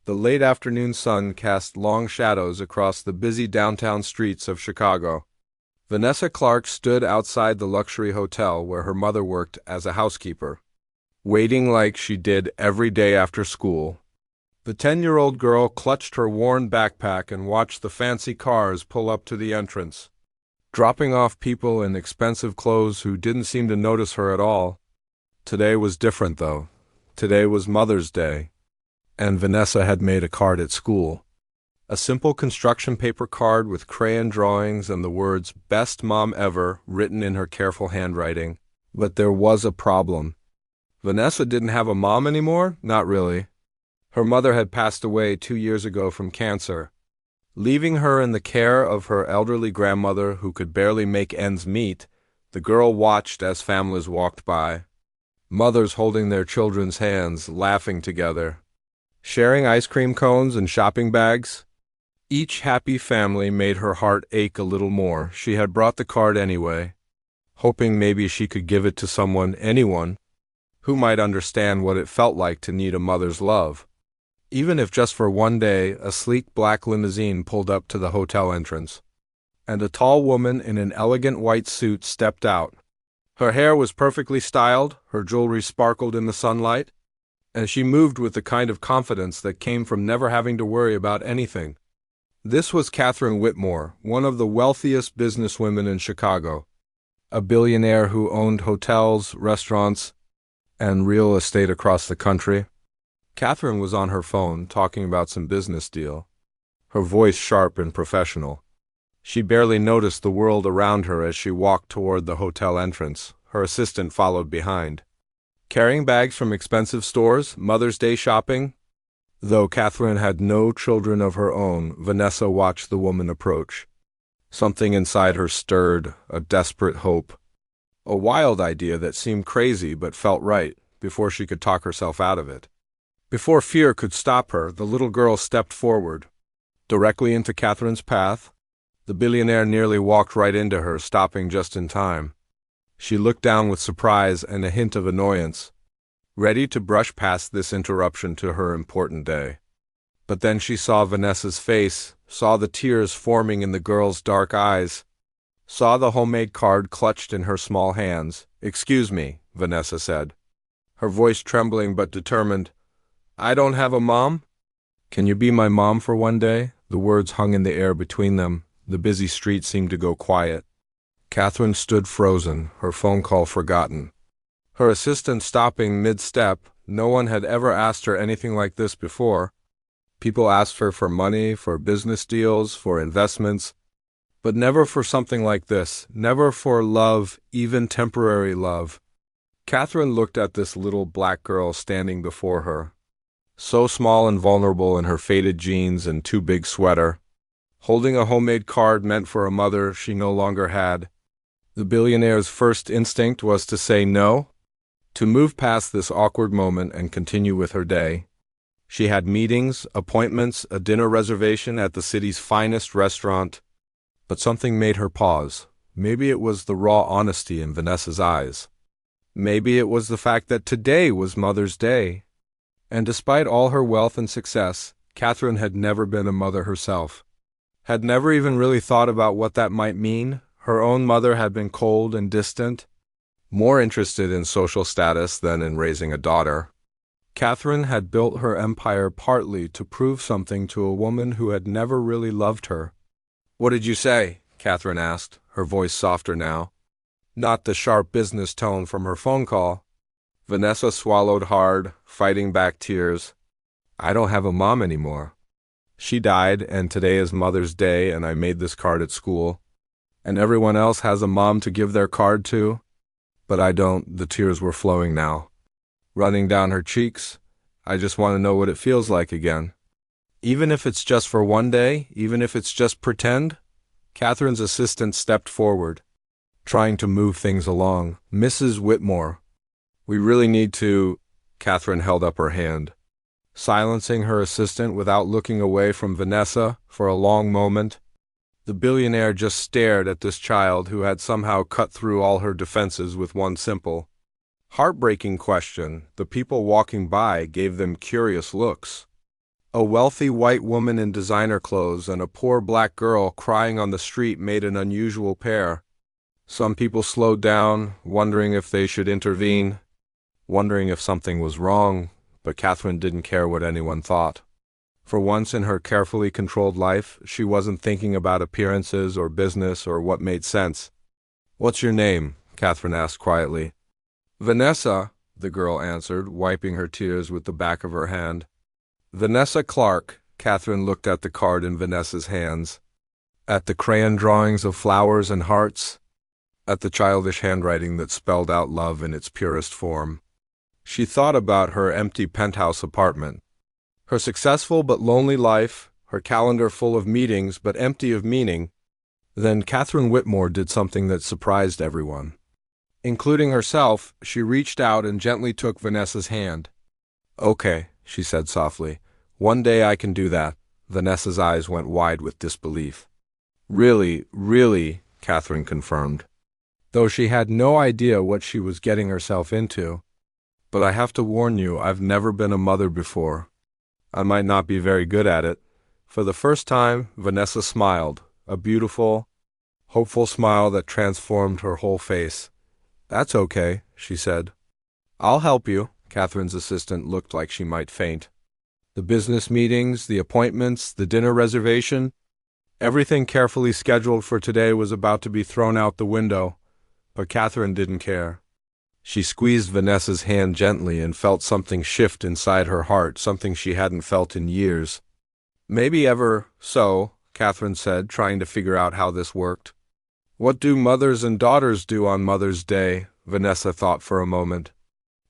The late afternoon sun cast long shadows across the busy downtown streets of Chicago. Vanessa Clark stood outside the luxury hotel where her mother worked as a housekeeper, waiting like she did every day after school. The 10-year-old girl clutched her worn backpack and watched the fancy cars pull up to the entrance, dropping off people in expensive clothes who didn't seem to notice her at all. Today was different, though. Today was Mother's Day, and Vanessa had made a card at school. A simple construction paper card with crayon drawings and the words "Best Mom Ever" written in her careful handwriting. But there was a problem. Vanessa didn't have a mom anymore? Not really. Her mother had passed away 2 years ago from cancer, leaving her in the care of her elderly grandmother who could barely make ends meet. The girl watched as families walked by, mothers holding their children's hands, laughing together, sharing ice cream cones and shopping bags. Each happy family made her heart ache a little more. She had brought the card anyway, hoping maybe she could give it to anyone, who might understand what it felt like to need a mother's love. Even if just for one day, a sleek black limousine pulled up to the hotel entrance, and a tall woman in an elegant white suit stepped out. Her hair was perfectly styled, her jewelry sparkled in the sunlight, and she moved with the kind of confidence that came from never having to worry about anything. This was Catherine Whitmore, one of the wealthiest businesswomen in Chicago, a billionaire who owned hotels, restaurants, and real estate across the country. Catherine was on her phone, talking about some business deal, her voice sharp and professional. She barely noticed the world around her as she walked toward the hotel entrance. Her assistant followed behind, carrying bags from expensive stores, Mother's Day shopping. Though Catherine had no children of her own, Vanessa watched the woman approach. Something inside her stirred, a desperate hope, a wild idea that seemed crazy but felt right, before she could talk herself out of it. Before fear could stop her, the little girl stepped forward, directly into Catherine's path. The billionaire nearly walked right into her, stopping just in time. She looked down with surprise and a hint of annoyance, ready to brush past this interruption to her important day. But then she saw Vanessa's face, saw the tears forming in the girl's dark eyes, saw the homemade card clutched in her small hands. "Excuse me," Vanessa said, her voice trembling but determined. "I don't have a mom? Can you be my mom for one day?" The words hung in the air between them. The busy street seemed to go quiet. Catherine stood frozen, her phone call forgotten, her assistant stopping mid-step. No one had ever asked her anything like this before. People asked her for money, for business deals, for investments, but never for something like this, never for love, even temporary love. Catherine looked at this little black girl standing before her, so small and vulnerable in her faded jeans and too big sweater, holding a homemade card meant for a mother she no longer had. The billionaire's first instinct was to say no, to move past this awkward moment and continue with her day. She had meetings, appointments, a dinner reservation at the city's finest restaurant, but something made her pause. Maybe it was the raw honesty in Vanessa's eyes. Maybe it was the fact that today was Mother's Day. And despite all her wealth and success, Catherine had never been a mother herself, had never even really thought about what that might mean. Her own mother had been cold and distant, more interested in social status than in raising a daughter. Catherine had built her empire partly to prove something to a woman who had never really loved her. "What did you say?" Catherine asked, her voice softer now, not the sharp business tone from her phone call. Vanessa swallowed hard, fighting back tears. "I don't have a mom anymore. She died, and today is Mother's Day, and I made this card at school. And everyone else has a mom to give their card to. But I don't." The tears were flowing now, running down her cheeks. "I just want to know what it feels like again. Even if it's just for one day, even if it's just pretend." Catherine's assistant stepped forward, trying to move things along. "Mrs. Whitmore, we really need to—" Catherine held up her hand, silencing her assistant without looking away from Vanessa for a long moment. The billionaire just stared at this child who had somehow cut through all her defenses with one simple, heartbreaking question. The people walking by gave them curious looks. A wealthy white woman in designer clothes and a poor black girl crying on the street made an unusual pair. Some people slowed down, wondering if they should intervene, wondering if something was wrong, but Catherine didn't care what anyone thought. For once in her carefully controlled life, she wasn't thinking about appearances or business or what made sense. "What's your name?" Catherine asked quietly. "Vanessa," the girl answered, wiping her tears with the back of her hand. "Vanessa Clark." Catherine looked at the card in Vanessa's hands, at the crayon drawings of flowers and hearts, at the childish handwriting that spelled out love in its purest form. She thought about her empty penthouse apartment, her successful but lonely life, her calendar full of meetings but empty of meaning. Then Catherine Whitmore did something that surprised everyone. Including herself, she reached out and gently took Vanessa's hand. "Okay," she said softly. "One day I can do that." Vanessa's eyes went wide with disbelief. "Really, really," Catherine confirmed, though she had no idea what she was getting herself into. "But I have to warn you, I've never been a mother before. I might not be very good at it." For the first time, Vanessa smiled, a beautiful, hopeful smile that transformed her whole face. "That's okay," she said. "I'll help you." Catherine's assistant looked like she might faint. The business meetings, the appointments, the dinner reservation, everything carefully scheduled for today was about to be thrown out the window, but Catherine didn't care. She squeezed Vanessa's hand gently and felt something shift inside her heart, something she hadn't felt in years. "Maybe ever so," Catherine said, trying to figure out how this worked. "What do mothers and daughters do on Mother's Day?" Vanessa thought for a moment,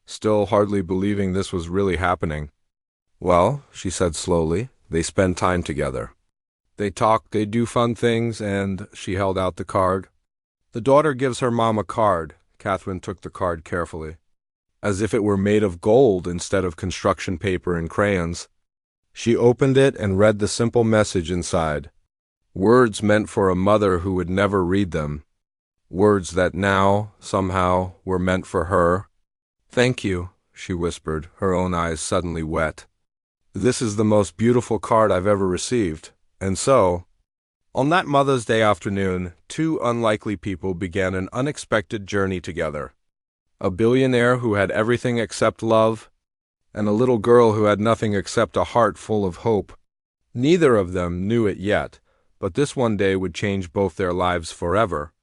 still hardly believing this was really happening. "Well," she said slowly, "they spend time together. They talk, they do fun things, and—" she held out the card. "The daughter gives her mom a card." Catherine took the card carefully, as if it were made of gold instead of construction paper and crayons. She opened it and read the simple message inside. Words meant for a mother who would never read them. Words that now, somehow, were meant for her. "Thank you," she whispered, her own eyes suddenly wet. "This is the most beautiful card I've ever received." And so, on that Mother's Day afternoon, two unlikely people began an unexpected journey together. A billionaire who had everything except love, and a little girl who had nothing except a heart full of hope. Neither of them knew it yet, but this one day would change both their lives forever.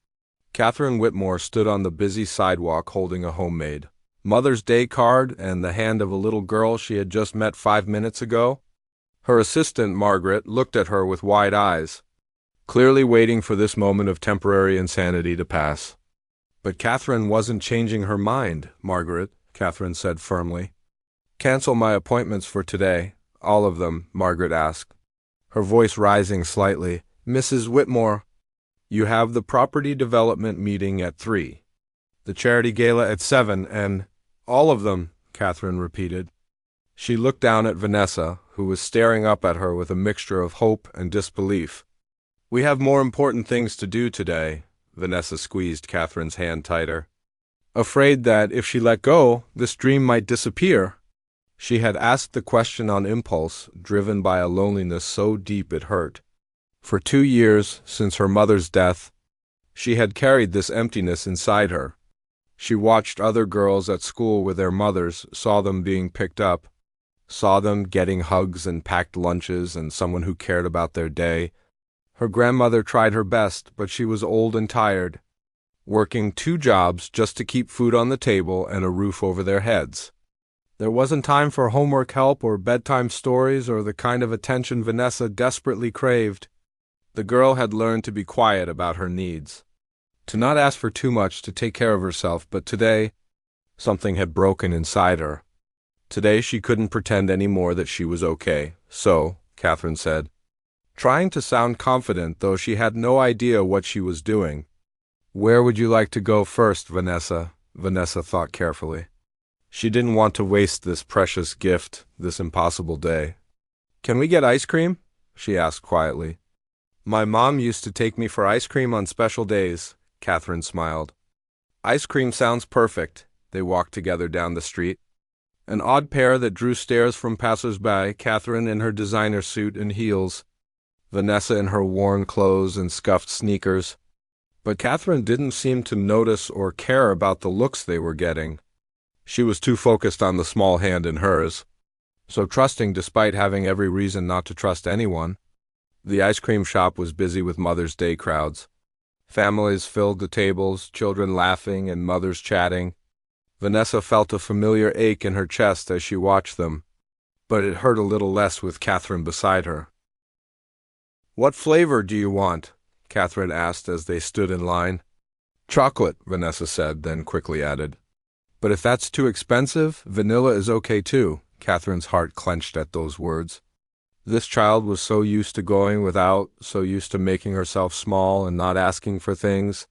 Catherine Whitmore stood on the busy sidewalk holding a homemade Mother's Day card and the hand of a little girl she had just met 5 minutes ago. Her assistant, Margaret, looked at her with wide eyes, clearly waiting for this moment of temporary insanity to pass. "But Catherine wasn't changing her mind, Margaret," Catherine said firmly. "Cancel my appointments for today, all of them," Margaret asked, her voice rising slightly. "Mrs. Whitmore, you have the property development meeting at 3, the charity gala at 7, and—" "All of them," Catherine repeated. She looked down at Vanessa, who was staring up at her with a mixture of hope and disbelief. "We have more important things to do today." Vanessa squeezed Catherine's hand tighter, afraid that if she let go, this dream might disappear. She had asked the question on impulse, driven by a loneliness so deep it hurt. For 2 years, since her mother's death, she had carried this emptiness inside her. She watched other girls at school with their mothers, saw them being picked up, saw them getting hugs and packed lunches and someone who cared about their day. Her grandmother tried her best, but she was old and tired, working 2 jobs just to keep food on the table and a roof over their heads. There wasn't time for homework help or bedtime stories or the kind of attention Vanessa desperately craved. The girl had learned to be quiet about her needs, to not ask for too much, to take care of herself, but today, something had broken inside her. Today she couldn't pretend any more that she was okay. "So," Catherine said, trying to sound confident, though she had no idea what she was doing. "Where would you like to go first, Vanessa?" Vanessa thought carefully. She didn't want to waste this precious gift, this impossible day. "Can we get ice cream?" she asked quietly. "My mom used to take me for ice cream on special days." Catherine smiled. "Ice cream sounds perfect." They walked together down the street. An odd pair that drew stares from passers-by, Catherine in her designer suit and heels, Vanessa in her worn clothes and scuffed sneakers. But Catherine didn't seem to notice or care about the looks they were getting. She was too focused on the small hand in hers, so trusting despite having every reason not to trust anyone. The ice cream shop was busy with Mother's Day crowds. Families filled the tables, children laughing and mothers chatting. Vanessa felt a familiar ache in her chest as she watched them, but it hurt a little less with Catherine beside her. "What flavor do you want?" Catherine asked as they stood in line. "Chocolate," Vanessa said, then quickly added, "But if that's too expensive, vanilla is okay too." Catherine's heart clenched at those words. This child was so used to going without, so used to making herself small and not asking for things.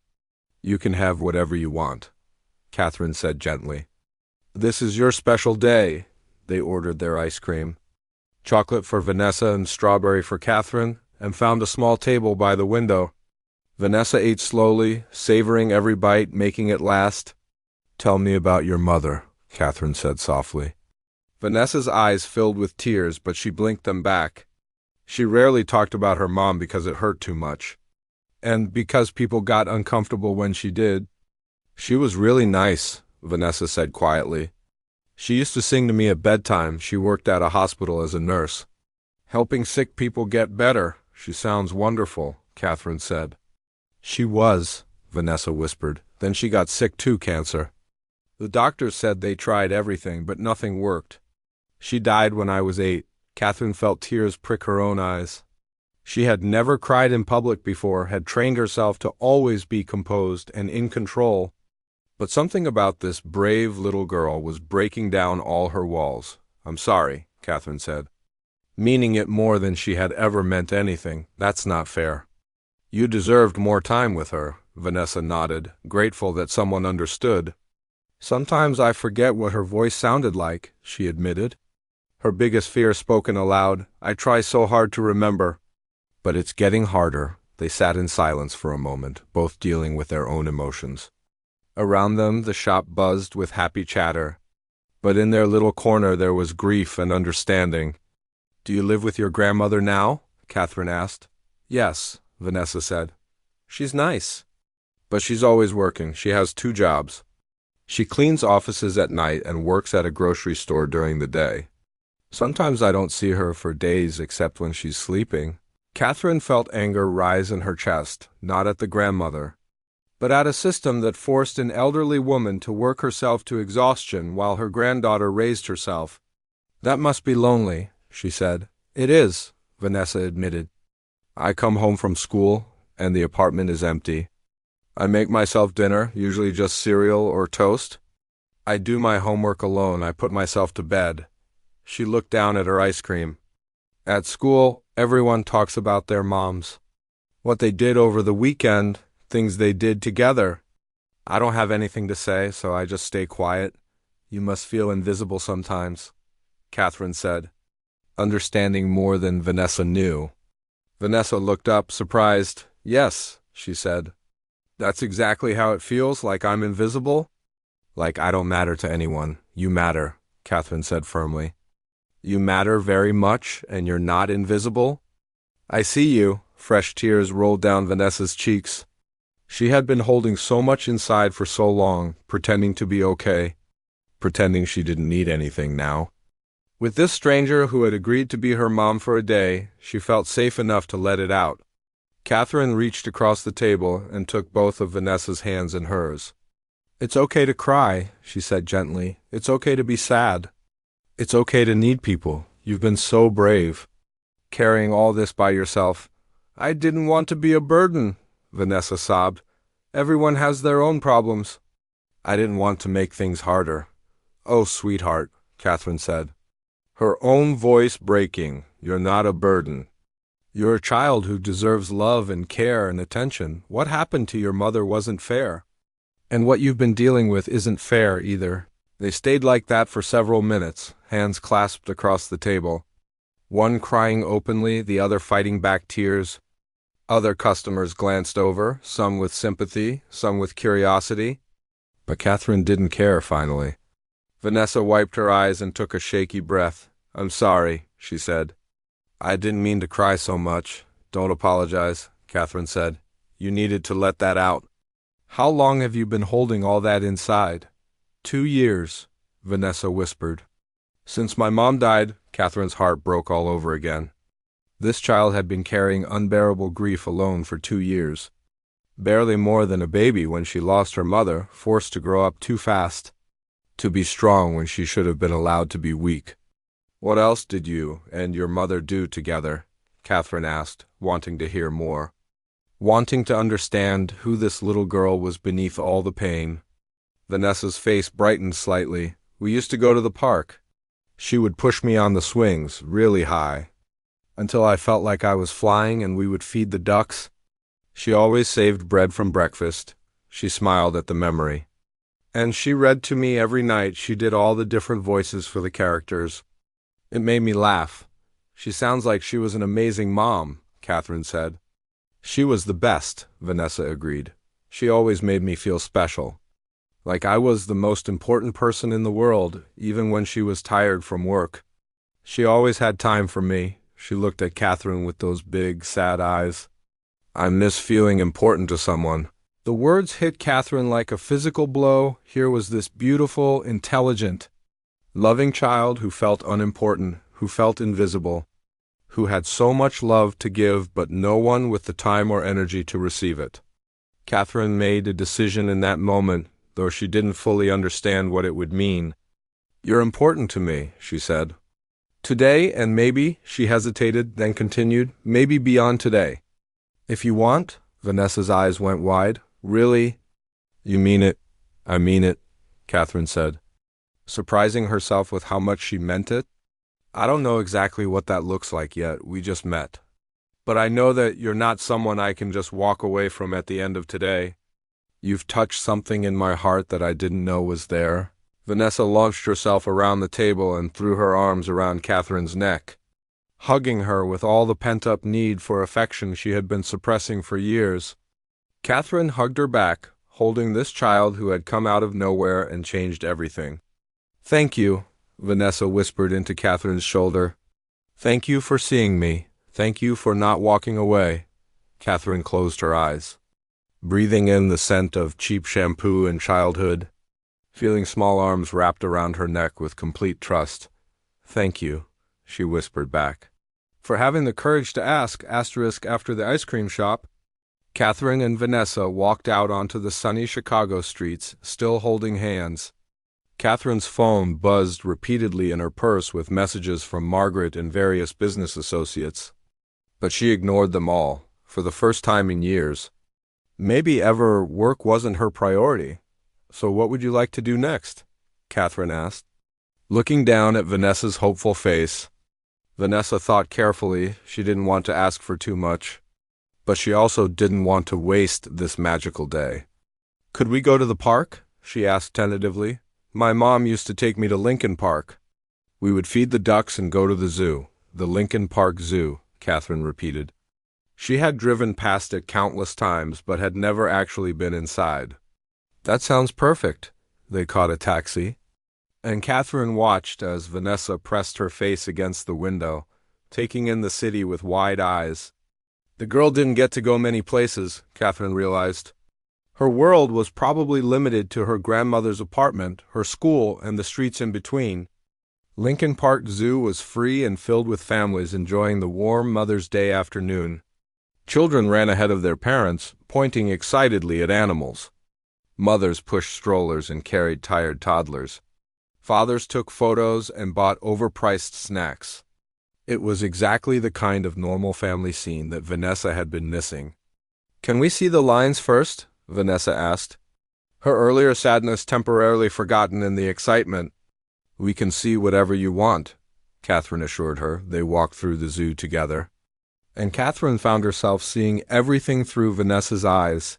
"You can have whatever you want," Catherine said gently. "This is your special day." They ordered their ice cream. Chocolate for Vanessa and strawberry for Catherine, and found a small table by the window. Vanessa ate slowly, savoring every bite, making it last. "Tell me about your mother," Catherine said softly. Vanessa's eyes filled with tears, but she blinked them back. She rarely talked about her mom because it hurt too much, and because people got uncomfortable when she did. "She was really nice," Vanessa said quietly. "She used to sing to me at bedtime. She worked at a hospital as a nurse, helping sick people get better." "She sounds wonderful," Catherine said. "She was," Vanessa whispered. "Then she got sick too, cancer. The doctors said they tried everything, but nothing worked. She died when I was 8. Catherine felt tears prick her own eyes. She had never cried in public before, had trained herself to always be composed and in control. But something about this brave little girl was breaking down all her walls. "I'm sorry," Catherine said, meaning it more than she had ever meant anything. "That's not fair." "You deserved more time with her," Vanessa nodded, grateful that someone understood. "Sometimes I forget what her voice sounded like," she admitted. Her biggest fear spoken aloud. "I try so hard to remember." "But it's getting harder." They sat in silence for a moment, both dealing with their own emotions. Around them the shop buzzed with happy chatter, but in their little corner there was grief and understanding. "Do you live with your grandmother now?" Catherine asked. "Yes," Vanessa said. "She's nice, but she's always working. She has 2 jobs. She cleans offices at night and works at a grocery store during the day. Sometimes I don't see her for days except when she's sleeping." Catherine felt anger rise in her chest, not at the grandmother, but at a system that forced an elderly woman to work herself to exhaustion while her granddaughter raised herself. "That must be lonely," she said. "It is," Vanessa admitted. "I come home from school, and the apartment is empty. I make myself dinner, usually just cereal or toast. I do my homework alone. I put myself to bed." She looked down at her ice cream. "At school, everyone talks about their moms. What they did over the weekend, things they did together. I don't have anything to say, so I just stay quiet." "You must feel invisible sometimes," Catherine said, understanding more than Vanessa knew. Vanessa looked up, surprised. "Yes," she said. "That's exactly how it feels, like I'm invisible." "Like I don't matter to anyone. You matter," Catherine said firmly. "You matter very much, and you're not invisible." "I see you." Fresh tears rolled down Vanessa's cheeks. She had been holding so much inside for so long, pretending to be okay, pretending she didn't need anything now. With this stranger who had agreed to be her mom for a day, she felt safe enough to let it out. Catherine reached across the table and took both of Vanessa's hands in hers. "It's okay to cry," she said gently. "It's okay to be sad. It's okay to need people. You've been so brave, carrying all this by yourself." "I didn't want to be a burden," Vanessa sobbed. "Everyone has their own problems." "I didn't want to make things harder." "Oh, sweetheart," Catherine said, her own voice breaking. "You're not a burden. You're a child who deserves love and care and attention. What happened to your mother wasn't fair. And what you've been dealing with isn't fair either." They stayed like that for several minutes, hands clasped across the table, one crying openly, the other fighting back tears. Other customers glanced over, some with sympathy, some with curiosity. But Catherine didn't care finally. Vanessa wiped her eyes and took a shaky breath. I'm sorry, she said. I didn't mean to cry so much. Don't apologize, Catherine said. You needed to let that out. How long have you been holding all that inside? 2 years, Vanessa whispered. Since my mom died, Catherine's heart broke all over again. This child had been carrying unbearable grief alone for 2 years. Barely more than a baby when she lost her mother, forced to grow up too fast. To be strong when she should have been allowed to be weak. What else did you and your mother do together? Catherine asked, wanting to hear more. Wanting to understand who this little girl was beneath all the pain. Vanessa's face brightened slightly. We used to go to the park. She would push me on the swings, really high, until I felt like I was flying, and we would feed the ducks. She always saved bread from breakfast. She smiled at the memory. And she read to me every night. She did all the different voices for the characters. It made me laugh. She sounds like she was an amazing mom, Catherine said. She was the best, Vanessa agreed. She always made me feel special. Like I was the most important person in the world, even when she was tired from work. She always had time for me. She looked at Catherine with those big, sad eyes. I miss feeling important to someone. The words hit Catherine like a physical blow. Here was this beautiful, intelligent, loving child who felt unimportant, who felt invisible, who had so much love to give but no one with the time or energy to receive it. Catherine made a decision in that moment, though she didn't fully understand what it would mean. You're important to me, she said. Today and maybe, she hesitated, then continued, maybe beyond today. If you want, Vanessa's eyes went wide. Really? You mean it? I mean it, Catherine said, surprising herself with how much she meant it. I don't know exactly what that looks like yet. We just met. But I know that you're not someone I can just walk away from at the end of today. You've touched something in my heart that I didn't know was there. Vanessa launched herself around the table and threw her arms around Catherine's neck, hugging her with all the pent-up need for affection she had been suppressing for years. Catherine hugged her back, holding this child who had come out of nowhere and changed everything. Thank you, Vanessa whispered into Catherine's shoulder. Thank you for seeing me. Thank you for not walking away. Catherine closed her eyes, breathing in the scent of cheap shampoo and childhood, feeling small arms wrapped around her neck with complete trust. Thank you, she whispered back, for having the courage to ask. After the ice cream shop, Catherine and Vanessa walked out onto the sunny Chicago streets, still holding hands. Catherine's phone buzzed repeatedly in her purse with messages from Margaret and various business associates. But she ignored them all, for the first time in years. Maybe ever work wasn't her priority. So what would you like to do next? Catherine asked, looking down at Vanessa's hopeful face. Vanessa thought carefully. She didn't want to ask for too much, but she also didn't want to waste this magical day. Could we go to the park? She asked tentatively. My mom used to take me to Lincoln Park. We would feed the ducks and go to the zoo. The Lincoln Park Zoo, Catherine repeated. She had driven past it countless times, but had never actually been inside. That sounds perfect. They caught a taxi, and Catherine watched as Vanessa pressed her face against the window, taking in the city with wide eyes. The girl didn't get to go many places, Catherine realized. Her world was probably limited to her grandmother's apartment, her school, and the streets in between. Lincoln Park Zoo was free and filled with families enjoying the warm Mother's Day afternoon. Children ran ahead of their parents, pointing excitedly at animals. Mothers pushed strollers and carried tired toddlers. Fathers took photos and bought overpriced snacks. It was exactly the kind of normal family scene that Vanessa had been missing. Can we see the lions first? Vanessa asked, her earlier sadness temporarily forgotten in the excitement. We can see whatever you want, Catherine assured her. They walked through the zoo together, and Catherine found herself seeing everything through Vanessa's eyes.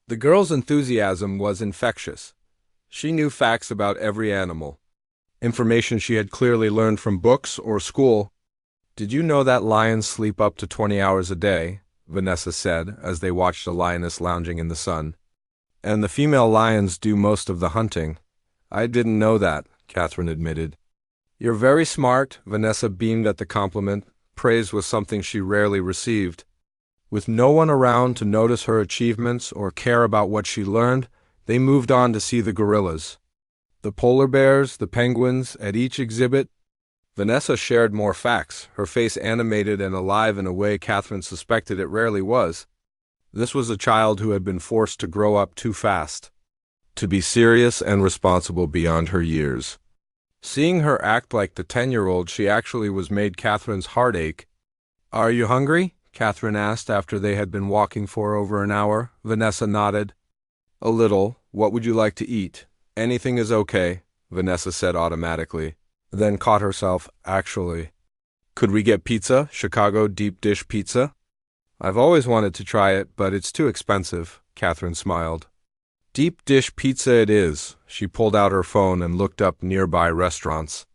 The girl's enthusiasm was infectious. She knew facts about every animal, information she had clearly learned from books or school. Did you know that lions sleep up to 20 hours a day? Vanessa said as they watched a lioness lounging in the sun. And the female lions do most of the hunting. I didn't know that, Catherine admitted. You're very smart, Vanessa beamed at the compliment. Praise was something she rarely received. With no one around to notice her achievements or care about what she learned, they moved on to see the gorillas. The polar bears, the penguins, at each exhibit. Vanessa shared more facts, her face animated and alive in a way Catherine suspected it rarely was. This was a child who had been forced to grow up too fast, to be serious and responsible beyond her years. Seeing her act like the 10-year-old she actually was made Catherine's heart ache. Are you hungry? Catherine asked after they had been walking for over an hour. Vanessa nodded. A little. What would you like to eat? Anything is okay, Vanessa said automatically, then caught herself, actually. Could we get pizza? Chicago deep dish pizza? I've always wanted to try it, but it's too expensive, Catherine smiled. Deep dish pizza it is. She pulled out her phone and looked up nearby restaurants.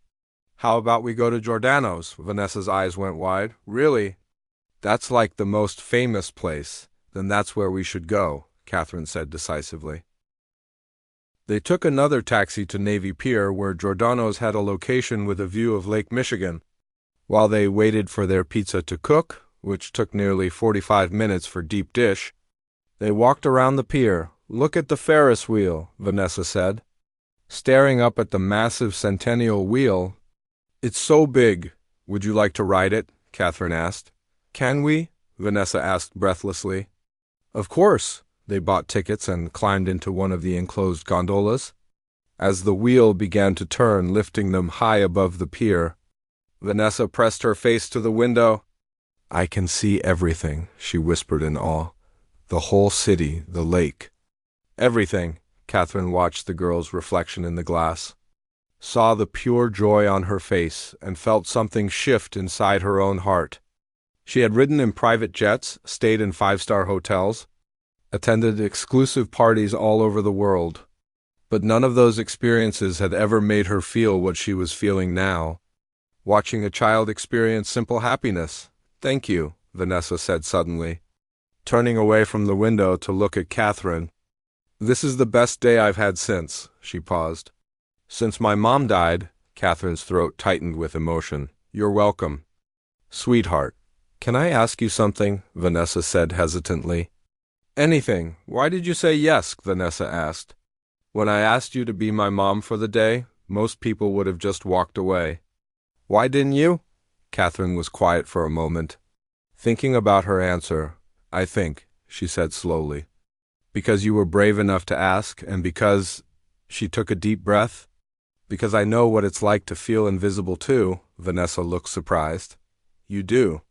How about we go to Giordano's? Vanessa's eyes went wide. Really? That's like the most famous place. Then that's where we should go, Catherine said decisively. They took another taxi to Navy Pier, where Giordano's had a location with a view of Lake Michigan. While they waited for their pizza to cook, which took nearly 45 minutes for deep dish, they walked around the pier. Look at the Ferris wheel, Vanessa said, staring up at the massive centennial wheel. It's so big. Would you like to ride it? Catherine asked. Can we? Vanessa asked breathlessly. Of course. They bought tickets and climbed into one of the enclosed gondolas. As the wheel began to turn, lifting them high above the pier, Vanessa pressed her face to the window. I can see everything, she whispered in awe. The whole city, the lake. Everything. Catherine watched the girl's reflection in the glass, saw the pure joy on her face, and felt something shift inside her own heart. She had ridden in private jets, stayed in five-star hotels, attended exclusive parties all over the world, but none of those experiences had ever made her feel what she was feeling now. Watching a child experience simple happiness. Thank you, Vanessa said suddenly, turning away from the window to look at Catherine. This is the best day I've had since, she paused. Since my mom died, Catherine's throat tightened with emotion. You're welcome. Sweetheart, can I ask you something? Vanessa said hesitantly. Anything. Why did you say yes? Vanessa asked. When I asked you to be my mom for the day, most people would have just walked away. Why didn't you? Catherine was quiet for a moment, thinking about her answer. I think, she said slowly, because you were brave enough to ask, and because... She took a deep breath. Because I know what it's like to feel invisible too. Vanessa looked surprised. You do.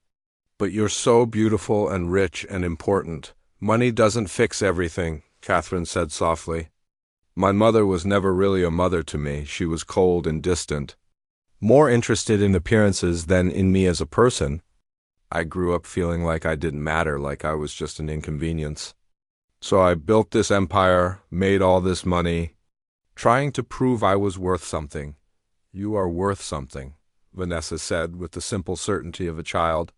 But you're so beautiful and rich and important. Money doesn't fix everything, Catherine said softly. My mother was never really a mother to me. She was cold and distant, more interested in appearances than in me as a person. I grew up feeling like I didn't matter, like I was just an inconvenience. So I built this empire, made all this money, trying to prove I was worth something. You are worth something, Vanessa said with the simple certainty of a child.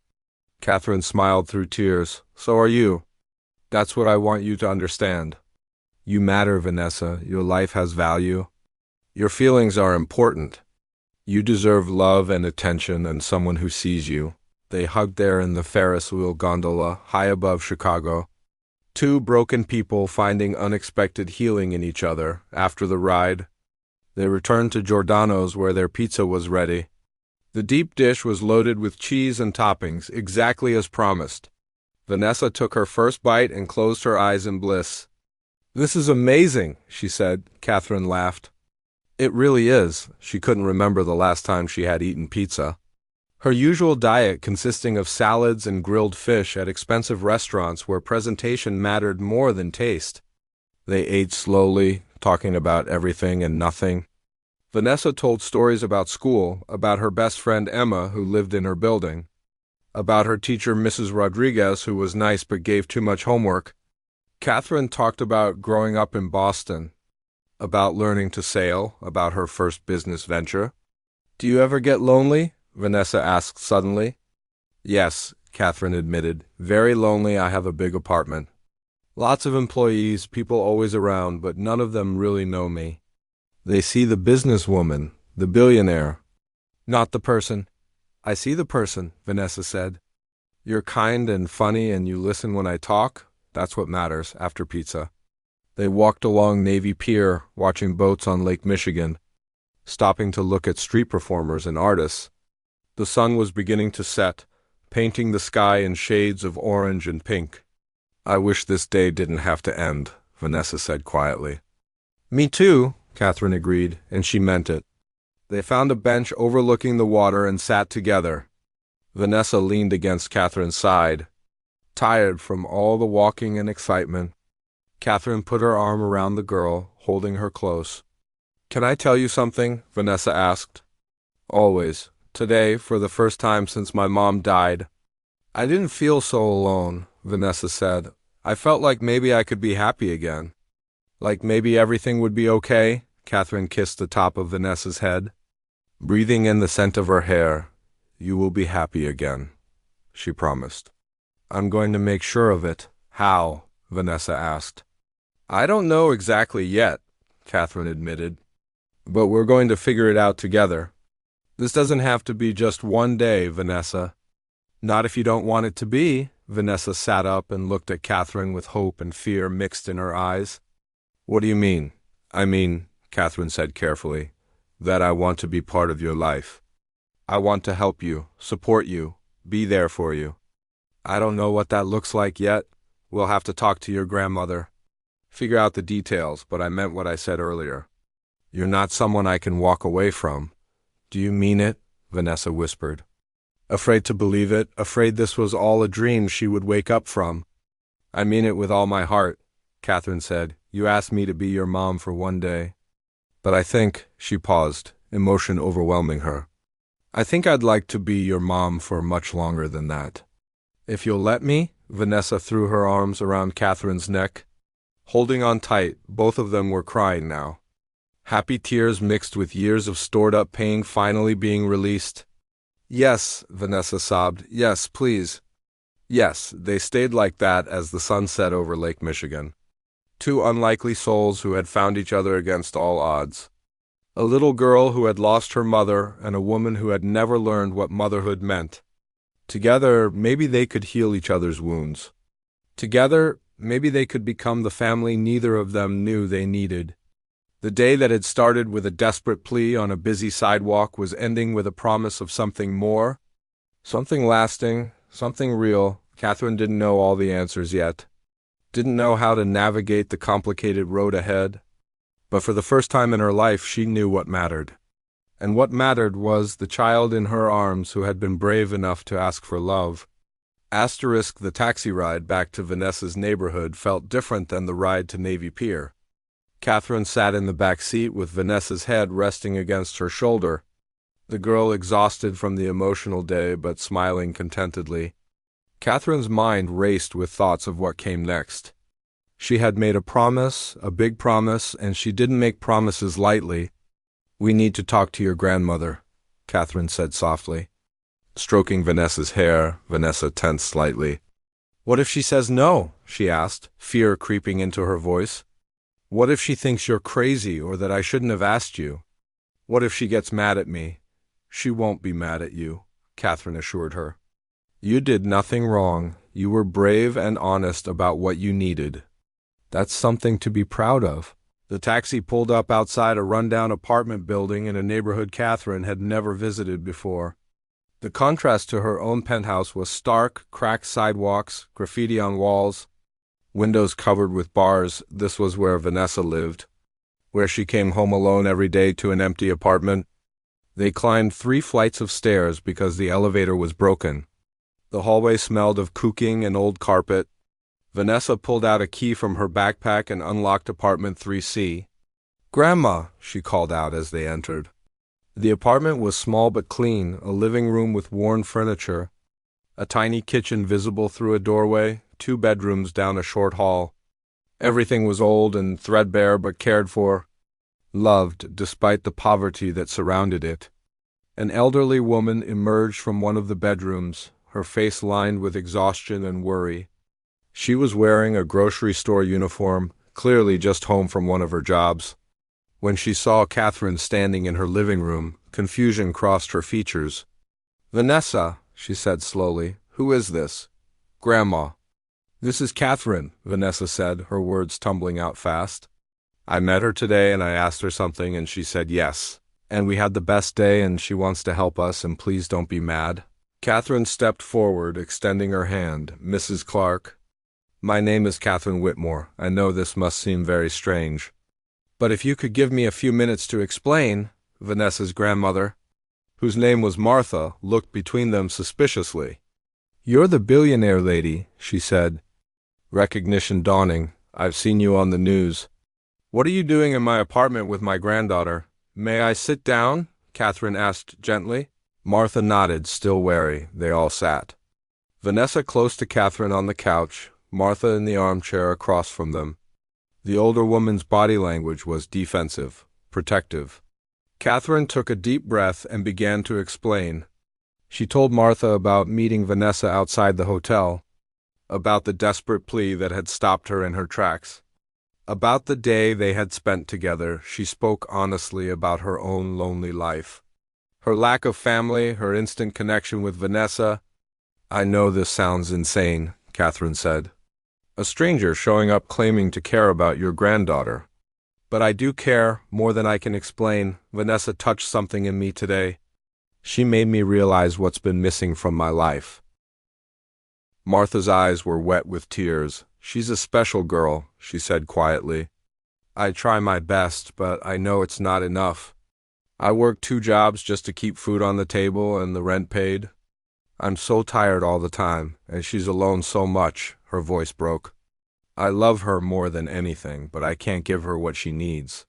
Catherine smiled through tears. So are you. That's what I want you to understand. You matter, Vanessa. Your life has value. Your feelings are important. You deserve love and attention and someone who sees you. They hugged there in the Ferris wheel gondola, high above Chicago. Two broken people finding unexpected healing in each other after the ride. They returned to Giordano's where their pizza was ready. The deep dish was loaded with cheese and toppings, exactly as promised. Vanessa took her first bite and closed her eyes in bliss. This is amazing, she said. Catherine laughed. It really is. She couldn't remember the last time she had eaten pizza. Her usual diet consisting of salads and grilled fish at expensive restaurants where presentation mattered more than taste. They ate slowly, talking about everything and nothing. Vanessa told stories about school, about her best friend Emma, who lived in her building, about her teacher Mrs. Rodriguez, who was nice but gave too much homework. Catherine talked about growing up in Boston, about learning to sail, about her first business venture. Do you ever get lonely? Vanessa asked suddenly. Yes, Catherine admitted. Very lonely. I have a big apartment. Lots of employees, people always around, but none of them really know me. They see the businesswoman, the billionaire, not the person. I see the person, Vanessa said. You're kind and funny and you listen when I talk. That's what matters after pizza. They walked along Navy Pier, watching boats on Lake Michigan, stopping to look at street performers and artists. The sun was beginning to set, painting the sky in shades of orange and pink. I wish this day didn't have to end, Vanessa said quietly. Me too, Catherine agreed, and she meant it. They found a bench overlooking the water and sat together. Vanessa leaned against Catherine's side, tired from all the walking and excitement. Catherine put her arm around the girl, holding her close. Can I tell you something? Vanessa asked. Always. Today, for the first time since my mom died. I didn't feel so alone, Vanessa said. I felt like maybe I could be happy again. Like maybe everything would be okay. Catherine kissed the top of Vanessa's head. Breathing in the scent of her hair. You will be happy again, she promised. I'm going to make sure of it. How? Vanessa asked. I don't know exactly yet, Catherine admitted. But we're going to figure it out together. This doesn't have to be just one day, Vanessa. Not if you don't want it to be. Vanessa sat up and looked at Catherine with hope and fear mixed in her eyes. What do you mean? I mean, Catherine said carefully, that I want to be part of your life. I want to help you, support you, be there for you. I don't know what that looks like yet. We'll have to talk to your grandmother. Figure out the details, but I meant what I said earlier. You're not someone I can walk away from. Do you mean it? Vanessa whispered. Afraid to believe it, afraid this was all a dream she would wake up from. I mean it with all my heart, Catherine said. You asked me to be your mom for one day. But I think, she paused, emotion overwhelming her. I think I'd like to be your mom for much longer than that. If you'll let me, Vanessa threw her arms around Catherine's neck. Holding on tight, both of them were crying now. Happy tears mixed with years of stored-up pain finally being released. Yes, Vanessa sobbed. Yes, please. Yes, they stayed like that as the sun set over Lake Michigan. Two unlikely souls who had found each other against all odds. A little girl who had lost her mother and a woman who had never learned what motherhood meant. Together, maybe they could heal each other's wounds. Together, maybe they could become the family neither of them knew they needed. The day that had started with a desperate plea on a busy sidewalk was ending with a promise of something more, something lasting, something real. Catherine didn't know all the answers yet. Didn't know how to navigate the complicated road ahead. But for the first time in her life, she knew what mattered. And what mattered was the child in her arms who had been brave enough to ask for love. Asterisk, the taxi ride back to Vanessa's neighborhood felt different than the ride to Navy Pier. Catherine sat in the back seat with Vanessa's head resting against her shoulder, the girl exhausted from the emotional day but smiling contentedly. Catherine's mind raced with thoughts of what came next. She had made a promise, a big promise, and she didn't make promises lightly. We need to talk to your grandmother, Catherine said softly. Stroking Vanessa's hair, Vanessa tensed slightly. What if she says no? She asked, fear creeping into her voice. What if she thinks you're crazy or that I shouldn't have asked you? What if she gets mad at me? She won't be mad at you, Catherine assured her. You did nothing wrong. You were brave and honest about what you needed. That's something to be proud of. The taxi pulled up outside a rundown apartment building in a neighborhood Catherine had never visited before. The contrast to her own penthouse was stark, cracked sidewalks, graffiti on walls, windows covered with bars. This was where Vanessa lived, where she came home alone every day to an empty apartment. They climbed 3 flights of stairs because the elevator was broken. The hallway smelled of cooking and old carpet. Vanessa pulled out a key from her backpack and unlocked apartment 3C. Grandma, she called out as they entered. The apartment was small but clean, a living room with worn furniture, a tiny kitchen visible through a doorway, 2 bedrooms down a short hall. Everything was old and threadbare but cared for, loved despite the poverty that surrounded it. An elderly woman emerged from one of the bedrooms, her face lined with exhaustion and worry. She was wearing a grocery store uniform, clearly just home from one of her jobs. When she saw Catherine standing in her living room, confusion crossed her features. "Vanessa," she said slowly, "who is this?" "Grandma." "This is Catherine," Vanessa said, her words tumbling out fast. "I met her today and I asked her something and she said yes. And we had the best day and she wants to help us and please don't be mad." Catherine stepped forward, extending her hand. "Mrs. Clark, my name is Catherine Whitmore. I know this must seem very strange. But if you could give me a few minutes to explain." Vanessa's grandmother, whose name was Martha, looked between them suspiciously. "You're the billionaire lady," she said, recognition dawning. "I've seen you on the news. What are you doing in my apartment with my granddaughter?" "May I sit down?" Catherine asked gently. Martha nodded, still wary. They all sat. Vanessa close to Catherine on the couch, Martha in the armchair across from them. The older woman's body language was defensive, protective. Catherine took a deep breath and began to explain. She told Martha about meeting Vanessa outside the hotel, about the desperate plea that had stopped her in her tracks, about the day they had spent together. She spoke honestly about her own lonely life, her lack of family, her instant connection with Vanessa. "I know this sounds insane," Catherine said. "A stranger showing up claiming to care about your granddaughter. But I do care, more than I can explain. Vanessa touched something in me today. She made me realize what's been missing from my life." Martha's eyes were wet with tears. "She's a special girl," she said quietly. "I try my best, but I know it's not enough. I work 2 jobs just to keep food on the table and the rent paid. I'm so tired all the time, and she's alone so much." Her voice broke. "I love her more than anything, but I can't give her what she needs.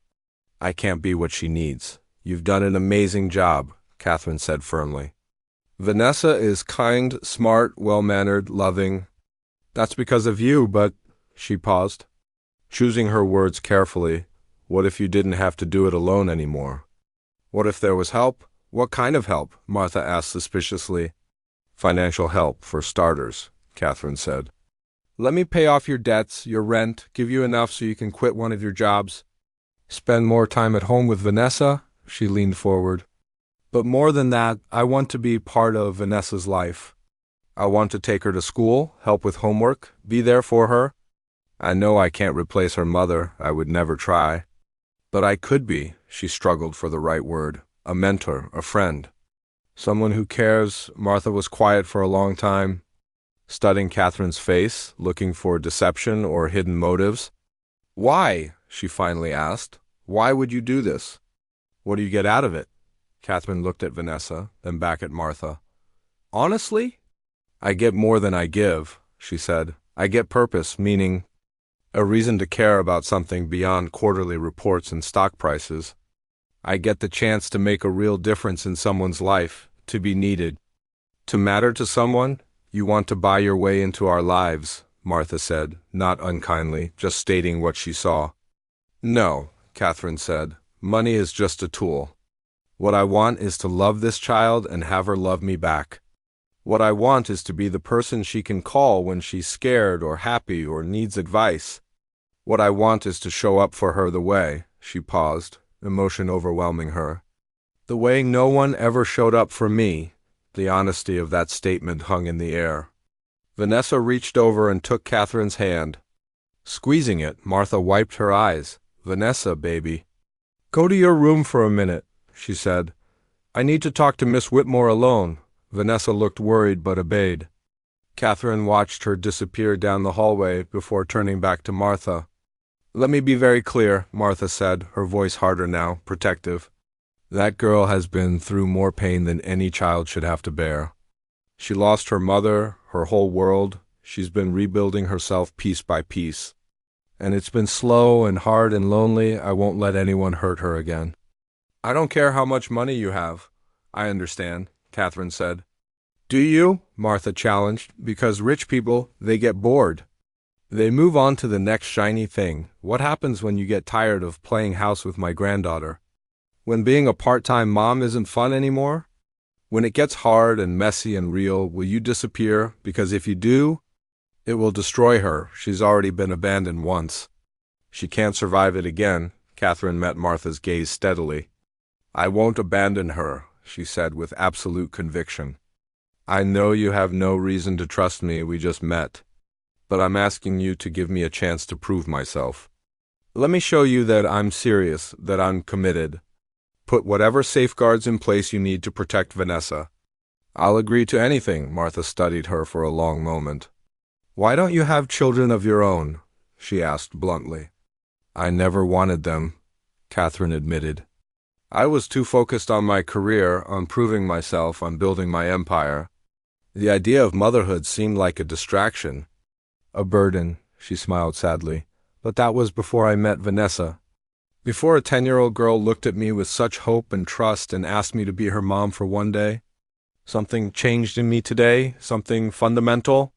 I can't be what she needs." "You've done an amazing job," Catherine said firmly. "Vanessa is kind, smart, well-mannered, loving. That's because of you, but—" She paused, choosing her words carefully. "What if you didn't have to do it alone anymore? What if there was help?" "What kind of help?" Martha asked suspiciously. "Financial help, for starters," Catherine said. "Let me pay off your debts, your rent, give you enough so you can quit one of your jobs. Spend more time at home with Vanessa." She leaned forward. "But more than that, I want to be part of Vanessa's life. I want to take her to school, help with homework, be there for her. I know I can't replace her mother, I would never try. But I could be," she struggled for the right word, "a mentor, a friend. Someone who cares." Martha was quiet for a long time, studying Catherine's face, looking for deception or hidden motives. "Why?" she finally asked. "Why would you do this? What do you get out of it?" Catherine looked at Vanessa, then back at Martha. "Honestly, I get more than I give," she said. "I get purpose, meaning, a reason to care about something beyond quarterly reports and stock prices. I get the chance to make a real difference in someone's life, to be needed, to matter to someone." "You want to buy your way into our lives," Martha said, not unkindly, just stating what she saw. "No," Catherine said. "Money is just a tool. What I want is to love this child and have her love me back. What I want is to be the person she can call when she's scared or happy or needs advice. What I want is to show up for her the way," she paused, emotion overwhelming her, "the way no one ever showed up for me." The honesty of that statement hung in the air. Vanessa reached over and took Catherine's hand. Squeezing it, Martha wiped her eyes. "Vanessa, baby." "Go to your room for a minute," she said. "I need to talk to Miss Whitmore alone." Vanessa looked worried but obeyed. Catherine watched her disappear down the hallway before turning back to Martha. "Let me be very clear," Martha said, her voice harder now, protective. "That girl has been through more pain than any child should have to bear. She lost her mother, her whole world. She's been rebuilding herself piece by piece. And it's been slow and hard and lonely. I won't let anyone hurt her again." "I don't care how much money you have." "I understand," Catherine said. "Do you?" Martha challenged. "Because rich people, they get bored. They move on to the next shiny thing. What happens when you get tired of playing house with my granddaughter? When being a part-time mom isn't fun anymore? When it gets hard and messy and real, will you disappear? Because if you do, it will destroy her. She's already been abandoned once. She can't survive it again." Catherine met Martha's gaze steadily. I won't abandon her, she said with absolute conviction. I know you have no reason to trust me, we just met. But I'm asking you to give me a chance to prove myself. Let me show you that I'm serious, that I'm committed. Put whatever safeguards in place you need to protect Vanessa. I'll agree to anything, Martha studied her for a long moment. Why don't you have children of your own? She asked bluntly. I never wanted them, Catherine admitted. I was too focused on my career, on proving myself, on building my empire. The idea of motherhood seemed like a distraction. A burden, she smiled sadly. But that was before I met Vanessa. Before a 10-year-old girl looked at me with such hope and trust and asked me to be her mom for one day. Something changed in me today, something fundamental.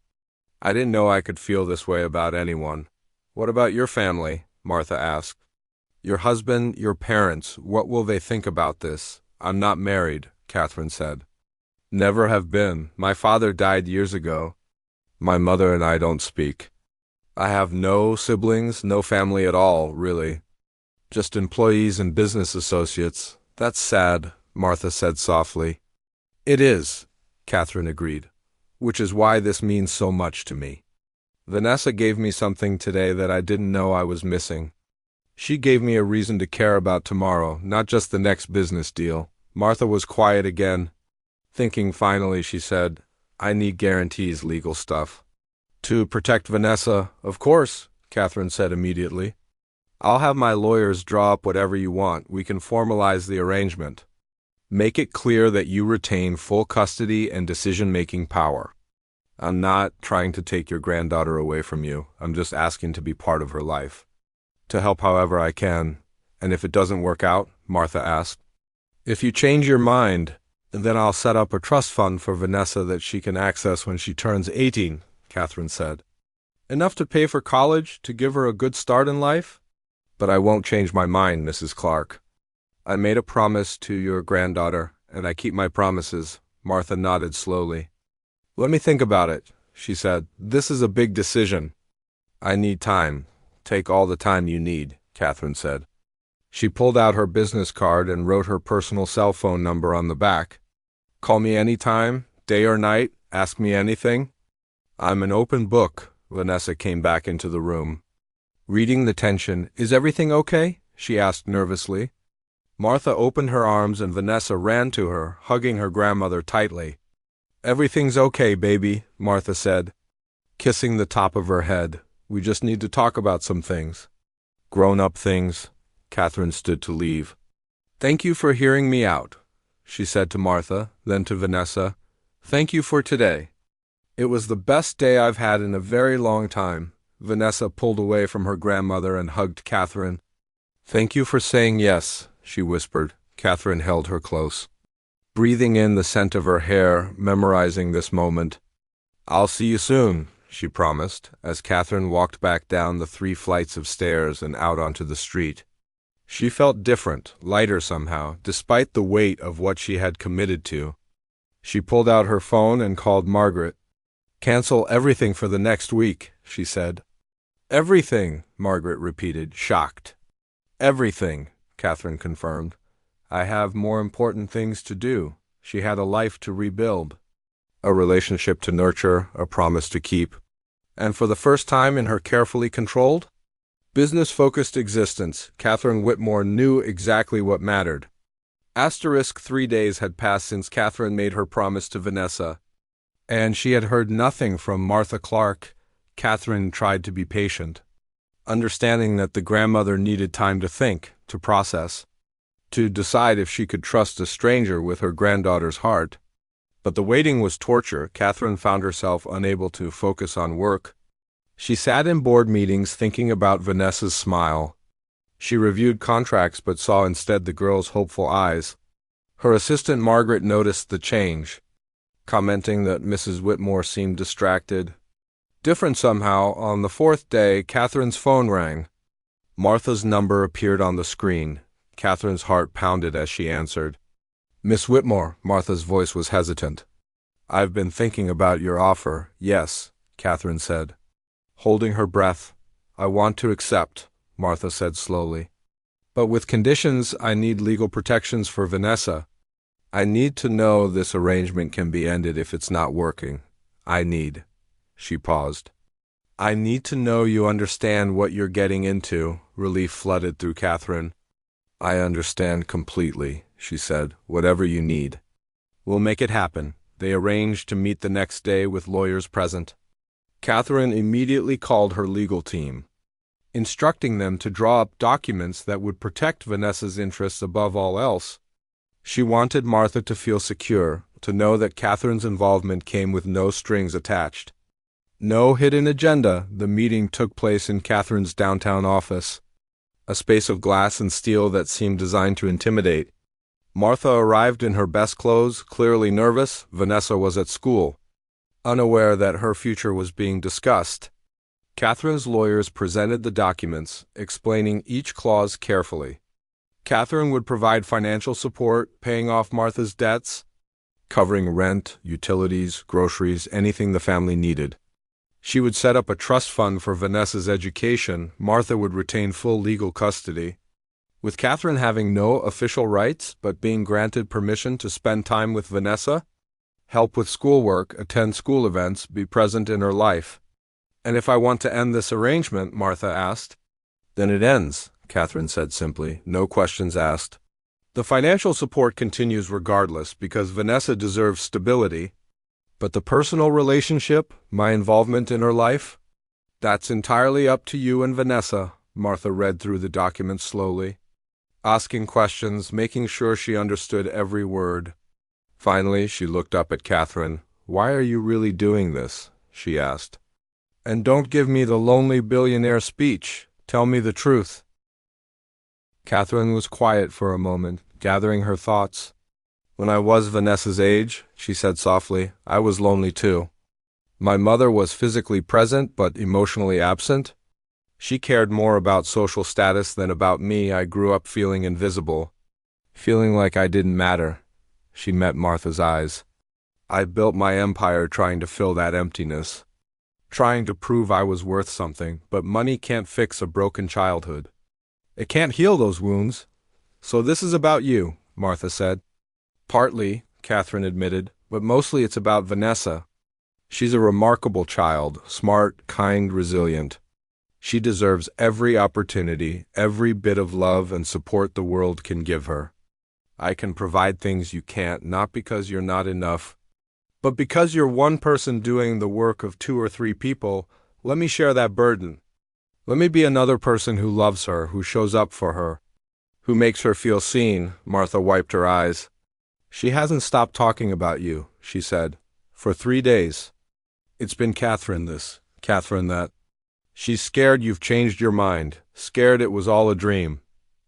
I didn't know I could feel this way about anyone. What about your family? Martha asked. Your husband, your parents, what will they think about this? I'm not married, Catherine said. Never have been. My father died years ago. My mother and I don't speak. I have no siblings, no family at all, really. Just employees and business associates. That's sad, Martha said softly. It is, Catherine agreed, which is why this means so much to me. Vanessa gave me something today that I didn't know I was missing. She gave me a reason to care about tomorrow, not just the next business deal. Martha was quiet again. Thinking finally, she said, I need guarantees, legal stuff. To protect Vanessa, of course, Catherine said immediately. I'll have my lawyers draw up whatever you want. We can formalize the arrangement. Make it clear that you retain full custody and decision-making power. I'm not trying to take your granddaughter away from you. I'm just asking to be part of her life. To help however I can. And if it doesn't work out, Martha asked. If you change your mind, then I'll set up a trust fund for Vanessa that she can access when she turns 18, Catherine said. Enough to pay for college, to give her a good start in life? But I won't change my mind, Mrs. Clark. I made a promise to your granddaughter, and I keep my promises. Martha nodded slowly. Let me think about it, she said. This is a big decision. I need time. Take all the time you need, Catherine said. She pulled out her business card and wrote her personal cell phone number on the back. Call me anytime, day or night, ask me anything. I'm an open book. Vanessa came back into the room. Reading the tension, is everything okay? She asked nervously. Martha opened her arms and Vanessa ran to her, hugging her grandmother tightly. Everything's okay, baby, Martha said, kissing the top of her head. We just need to talk about some things. Grown-up things. Catherine stood to leave. Thank you for hearing me out, she said to Martha, then to Vanessa. Thank you for today. It was the best day I've had in a very long time. Vanessa pulled away from her grandmother and hugged Catherine. Thank you for saying yes, she whispered. Catherine held her close, breathing in the scent of her hair, memorizing this moment. I'll see you soon, she promised, as Catherine walked back down the 3 flights of stairs and out onto the street. She felt different, lighter somehow, despite the weight of what she had committed to. She pulled out her phone and called Margaret. Cancel everything for the next week, she said. Everything, Margaret repeated, shocked. Everything, Catherine confirmed. I have more important things to do. She had a life to rebuild, a relationship to nurture, a promise to keep. And for the first time in her carefully controlled, business-focused existence, Catherine Whitmore knew exactly what mattered. Asterisk 3 days had passed since Catherine made her promise to Vanessa, and she had heard nothing from Martha Clark. Catherine tried to be patient, understanding that the grandmother needed time to think, to process, to decide if she could trust a stranger with her granddaughter's heart. But the waiting was torture. Catherine found herself unable to focus on work. She sat in board meetings thinking about Vanessa's smile. She reviewed contracts but saw instead the girl's hopeful eyes. Her assistant Margaret noticed the change, commenting that Mrs. Whitmore seemed distracted. Different somehow, on the 4th day, Catherine's phone rang. Martha's number appeared on the screen. Catherine's heart pounded as she answered. Miss Whitmore, Martha's voice was hesitant. I've been thinking about your offer. Yes, Catherine said. Holding her breath. I want to accept, Martha said slowly. But with conditions, I need legal protections for Vanessa. I need to know this arrangement can be ended if it's not working. She paused. I need to know you understand what you're getting into, relief flooded through Catherine. I understand completely, she said. Whatever you need. We'll make it happen. They arranged to meet the next day with lawyers present. Catherine immediately called her legal team, instructing them to draw up documents that would protect Vanessa's interests above all else. She wanted Martha to feel secure, to know that Catherine's involvement came with no strings attached. No hidden agenda. The meeting took place in Catherine's downtown office, a space of glass and steel that seemed designed to intimidate. Martha arrived in her best clothes, clearly nervous. Vanessa was at school, unaware that her future was being discussed. Catherine's lawyers presented the documents, explaining each clause carefully. Catherine would provide financial support, paying off Martha's debts, covering rent, utilities, groceries, anything the family needed. She would set up a trust fund for Vanessa's education. Martha would retain full legal custody, with Catherine having no official rights but being granted permission to spend time with Vanessa, help with schoolwork, attend school events, be present in her life. And if I want to end this arrangement, Martha asked. Then it ends, Catherine said simply, no questions asked. The financial support continues regardless because Vanessa deserves stability. But the personal relationship, my involvement in her life, that's entirely up to you and Vanessa. Martha read through the documents slowly, asking questions, making sure she understood every word. Finally, she looked up at Catherine. Why are you really doing this? She asked. And don't give me the lonely billionaire speech. Tell me the truth. Catherine was quiet for a moment, gathering her thoughts. When I was Vanessa's age, she said softly, I was lonely too. My mother was physically present but emotionally absent. She cared more about social status than about me. I grew up feeling invisible, feeling like I didn't matter. She met Martha's eyes. I built my empire trying to fill that emptiness, trying to prove I was worth something, but money can't fix a broken childhood. It can't heal those wounds. So this is about you, Martha said. Partly, Catherine admitted, but mostly it's about Vanessa. She's a remarkable child, smart, kind, resilient. She deserves every opportunity, every bit of love and support the world can give her. I can provide things you can't, not because you're not enough, but because you're one person doing the work of 2 or 3 people. Let me share that burden. Let me be another person who loves her, who shows up for her, who makes her feel seen. Martha wiped her eyes. She hasn't stopped talking about you, she said, for 3 days. It's been Catherine this, Catherine that. She's scared you've changed your mind, scared it was all a dream.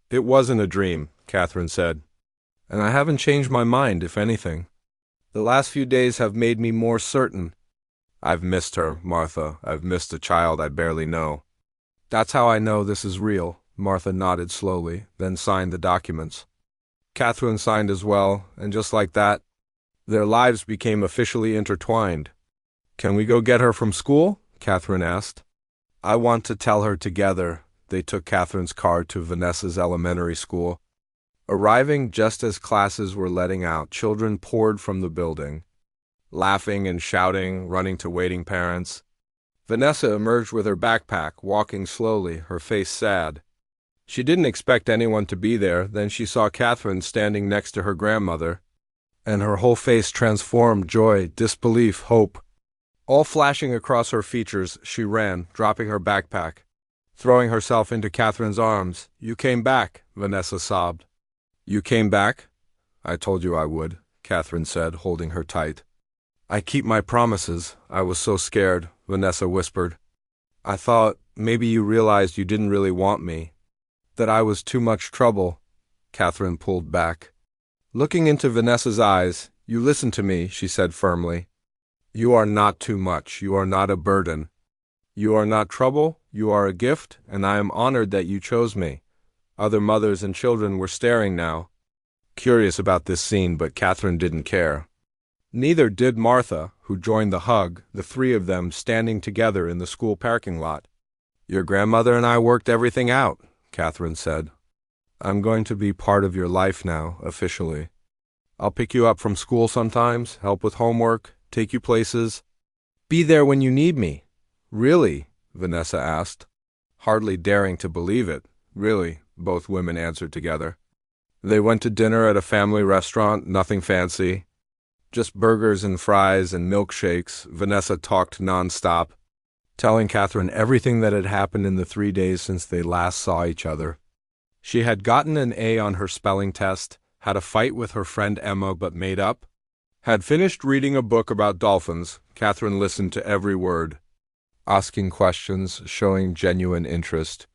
It wasn't a dream, Catherine said. And I haven't changed my mind, if anything. The last few days have made me more certain. I've missed her, Martha. I've missed a child I barely know. That's how I know this is real. Martha nodded slowly, then signed the documents. Catherine signed as well, and just like that, their lives became officially intertwined. Can we go get her from school? Catherine asked. I want to tell her together. They took Catherine's car to Vanessa's elementary school. Arriving just as classes were letting out, children poured from the building, laughing and shouting, running to waiting parents. Vanessa emerged with her backpack, walking slowly, her face sad. She didn't expect anyone to be there. Then she saw Catherine standing next to her grandmother, and her whole face transformed, joy, disbelief, hope. All flashing across her features, she ran, dropping her backpack, throwing herself into Catherine's arms. You came back, Vanessa sobbed. You came back? I told you I would, Catherine said, holding her tight. I keep my promises. I was so scared, Vanessa whispered. I thought maybe you realized you didn't really want me, that I was too much trouble. Catherine pulled back. Looking into Vanessa's eyes, you listen to me, she said firmly. You are not too much. You are not a burden. You are not trouble. You are a gift, and I am honored that you chose me. Other mothers and children were staring now, curious about this scene, but Catherine didn't care. Neither did Martha, who joined the hug, the 3 of them standing together in the school parking lot. Your grandmother and I worked everything out, Catherine said. I'm going to be part of your life now, officially. I'll pick you up from school sometimes, help with homework, take you places. Be there when you need me. Really? Vanessa asked, hardly daring to believe it. Really, both women answered together. They went to dinner at a family restaurant, nothing fancy. Just burgers and fries and milkshakes. Vanessa talked nonstop, telling Catherine everything that had happened in the 3 days since they last saw each other. She had gotten an A on her spelling test, had a fight with her friend Emma but made up, had finished reading a book about dolphins. Catherine listened to every word, asking questions, showing genuine interest.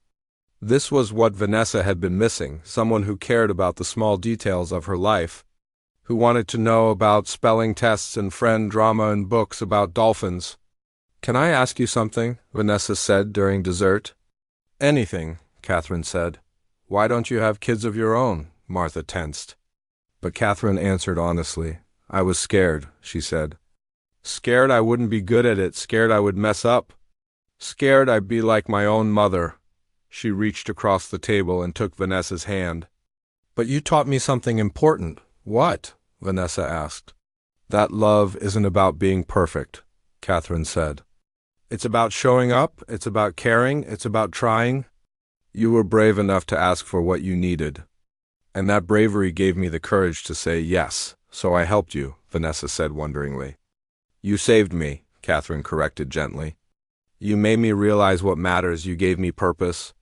This was what Vanessa had been missing, someone who cared about the small details of her life, who wanted to know about spelling tests and friend drama and books about dolphins. Can I ask you something? Vanessa said during dessert. Anything, Catherine said. Why don't you have kids of your own? Martha tensed. But Catherine answered honestly. I was scared, she said. Scared I wouldn't be good at it, scared I would mess up. Scared I'd be like my own mother. She reached across the table and took Vanessa's hand. But you taught me something important. What? Vanessa asked. That love isn't about being perfect, Catherine said. It's about showing up, it's about caring, it's about trying. You were brave enough to ask for what you needed. And that bravery gave me the courage to say yes, so I helped you, Vanessa said wonderingly. You saved me, Catherine corrected gently. You made me realize what matters, you gave me purpose.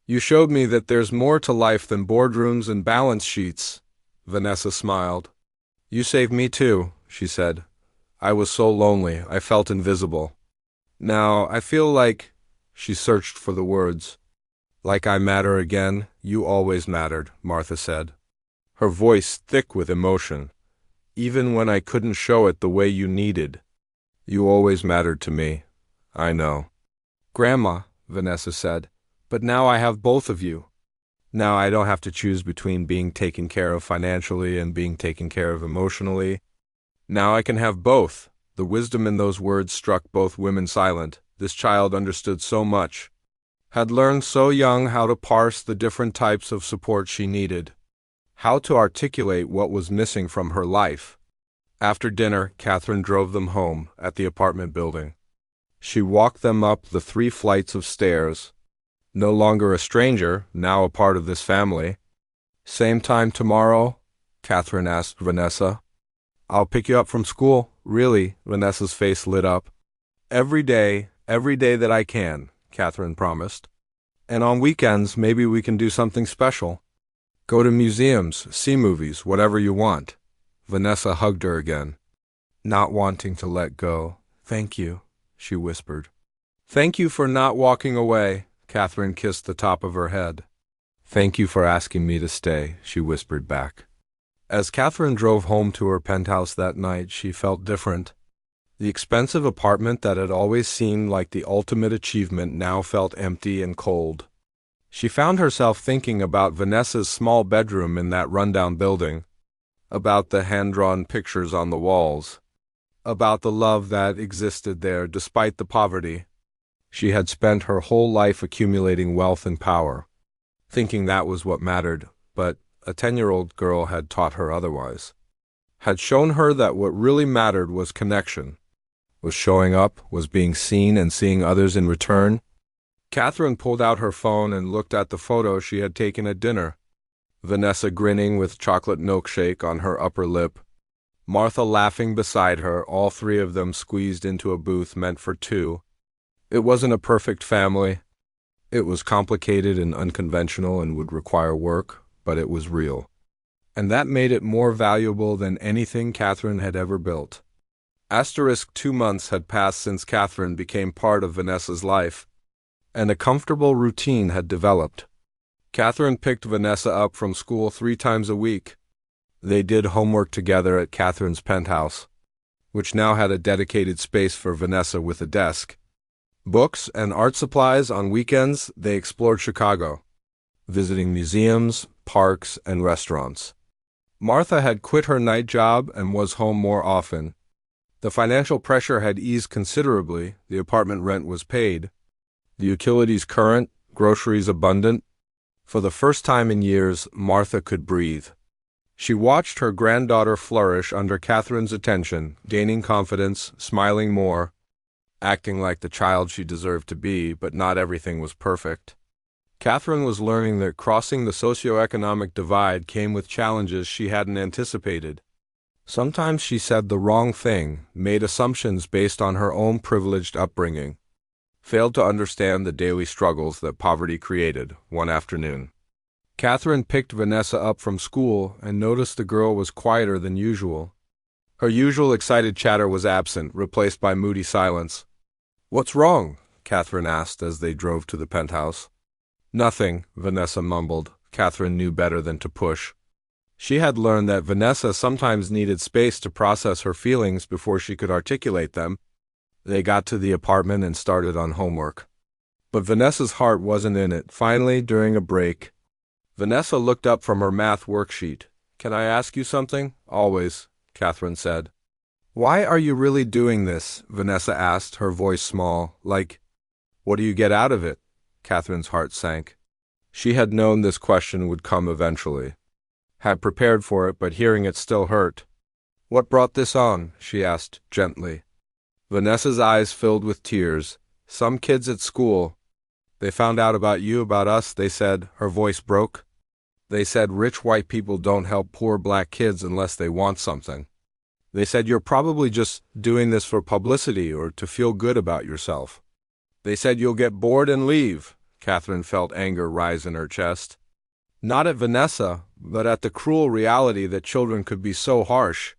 You showed me that there's more to life than boardrooms and balance sheets. Vanessa smiled. You saved me too, she said. I was so lonely, I felt invisible. Now, I feel like, she searched for the words. Like I matter again, you always mattered, Martha said, her voice thick with emotion. Even when I couldn't show it the way you needed. You always mattered to me. I know. Grandma, Vanessa said, but now I have both of you. Now I don't have to choose between being taken care of financially and being taken care of emotionally. Now I can have both. The wisdom in those words struck both women silent. This child understood so much, had learned so young how to parse the different types of support she needed, how to articulate what was missing from her life. After dinner, Catherine drove them home at the apartment building. She walked them up the 3 flights of stairs. No longer a stranger, now a part of this family. Same time tomorrow? Catherine asked Vanessa. I'll pick you up from school. Really? Vanessa's face lit up. Every day that I can, Catherine promised. And on weekends, maybe we can do something special. Go to museums, see movies, whatever you want. Vanessa hugged her again, not wanting to let go. Thank you, she whispered. Thank you for not walking away. Catherine kissed the top of her head. Thank you for asking me to stay, she whispered back. As Catherine drove home to her penthouse that night, she felt different. The expensive apartment that had always seemed like the ultimate achievement now felt empty and cold. She found herself thinking about Vanessa's small bedroom in that rundown building, about the hand-drawn pictures on the walls, about the love that existed there despite the poverty. She had spent her whole life accumulating wealth and power, thinking that was what mattered, but a 10-year-old girl had taught her otherwise, had shown her that what really mattered was connection, was showing up, was being seen and seeing others in return. Catherine pulled out her phone and looked at the photo she had taken at dinner. Vanessa grinning with chocolate milkshake on her upper lip, Martha laughing beside her, all 3 of them squeezed into a booth meant for 2. It wasn't a perfect family. It was complicated and unconventional and would require work, but it was real. And that made it more valuable than anything Catherine had ever built. 2 months had passed since Catherine became part of Vanessa's life, and a comfortable routine had developed. Catherine picked Vanessa up from school 3 times a week. They did homework together at Catherine's penthouse, which now had a dedicated space for Vanessa with a desk. Books and art supplies. On weekends, they explored Chicago, visiting museums, parks, and restaurants. Martha had quit her night job and was home more often. The financial pressure had eased considerably, the apartment rent was paid, the utilities current, groceries abundant. For the first time in years, Martha could breathe. She watched her granddaughter flourish under Catherine's attention, gaining confidence, smiling more, acting like the child she deserved to be, but not everything was perfect. Catherine was learning that crossing the socioeconomic divide came with challenges she hadn't anticipated. Sometimes she said the wrong thing, made assumptions based on her own privileged upbringing, failed to understand the daily struggles that poverty created. One afternoon, Catherine picked Vanessa up from school and noticed the girl was quieter than usual. Her usual excited chatter was absent, replaced by moody silence. "What's wrong?" Catherine asked as they drove to the penthouse. "Nothing," Vanessa mumbled. Catherine knew better than to push. She had learned that Vanessa sometimes needed space to process her feelings before she could articulate them. They got to the apartment and started on homework. But Vanessa's heart wasn't in it. Finally, during a break, Vanessa looked up from her math worksheet. "Can I ask you something?" "Always," Catherine said. "Why are you really doing this?" Vanessa asked, her voice small. "Like, what do you get out of it?" Catherine's heart sank. She had known this question would come eventually, had prepared for it, but hearing it still hurt. "What brought this on?" she asked gently. Vanessa's eyes filled with tears. "Some kids at school. They found out about you, about us, they said." Her voice broke. "They said rich white people don't help poor black kids unless they want something. They said you're probably just doing this for publicity or to feel good about yourself. They said you'll get bored and leave." Catherine felt anger rise in her chest. Not at Vanessa, but at the cruel reality that children could be so harsh,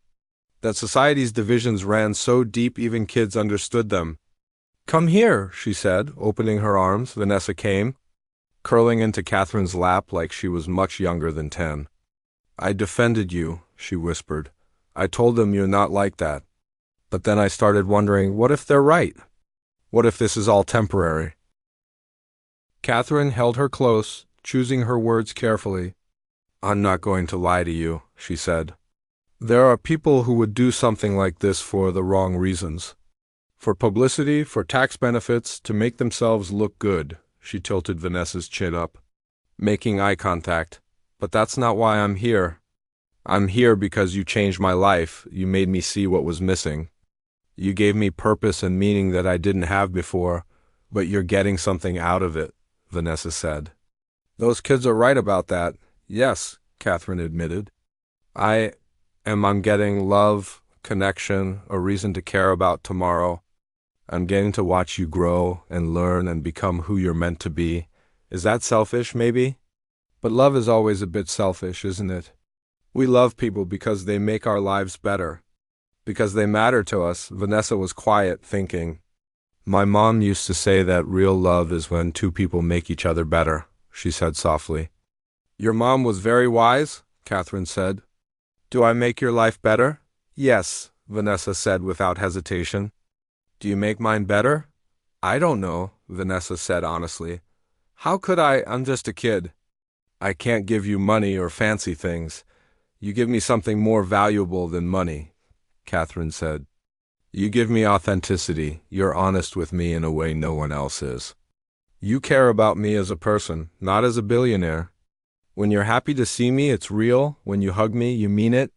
that society's divisions ran so deep even kids understood them. "Come here," she said, opening her arms. Vanessa came, curling into Catherine's lap like she was much younger than 10. "I defended you," she whispered. "I told them you're not like that. But then I started wondering, what if they're right? What if this is all temporary?" Catherine held her close, choosing her words carefully. "I'm not going to lie to you," she said. "There are people who would do something like this for the wrong reasons. For publicity, for tax benefits, to make themselves look good." She tilted Vanessa's chin up, making eye contact. "But that's not why I'm here. I'm here because you changed my life. You made me see what was missing. You gave me purpose and meaning that I didn't have before, but you're getting something out of it," Vanessa said. "Those kids are right about that." "Yes," Catherine admitted. I'm getting love, connection, a reason to care about tomorrow. I'm getting to watch you grow and learn and become who you're meant to be. Is that selfish, maybe? But love is always a bit selfish, isn't it? We love people because they make our lives better, because they matter to us." Vanessa was quiet, thinking. "My mom used to say that real love is when two people make each other better," she said softly. "Your mom was very wise," Catherine said. "Do I make your life better?" "Yes," Vanessa said without hesitation. "Do you make mine better?" "I don't know," Vanessa said honestly. "How could I? I'm just a kid. I can't give you money or fancy things. You give me something more valuable than money," Catherine said. "You give me authenticity. You're honest with me in a way no one else is. You care about me as a person, not as a billionaire. When you're happy to see me, it's real. When you hug me, you mean it.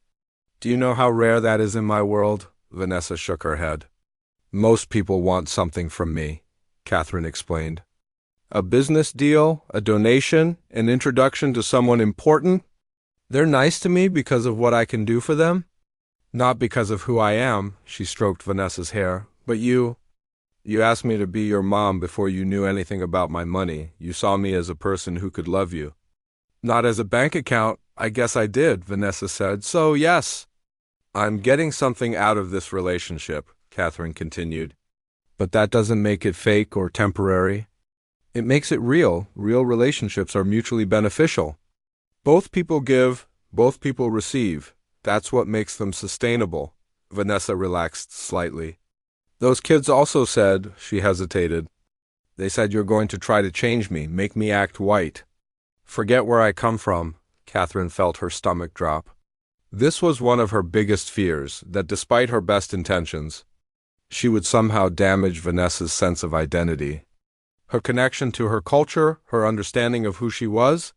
Do you know how rare that is in my world?" Vanessa shook her head. "Most people want something from me," Catherine explained. "A business deal, a donation, an introduction to someone important. They're nice to me because of what I can do for them, not because of who I am." She stroked Vanessa's hair. "But you asked me to be your mom before you knew anything about my money. You saw me as a person who could love you." "Not as a bank account." "I guess I did," Vanessa said. "So, yes. I'm getting something out of this relationship," Catherine continued. "But that doesn't make it fake or temporary. It makes it real. Real relationships are mutually beneficial. Both people give, both people receive. That's what makes them sustainable." Vanessa relaxed slightly. "Those kids also said," she hesitated, "they said you're going to try to change me, make me act white. Forget where I come from." Catherine felt her stomach drop. This was one of her biggest fears, that despite her best intentions, she would somehow damage Vanessa's sense of identity. Her connection to her culture, her understanding of who she was,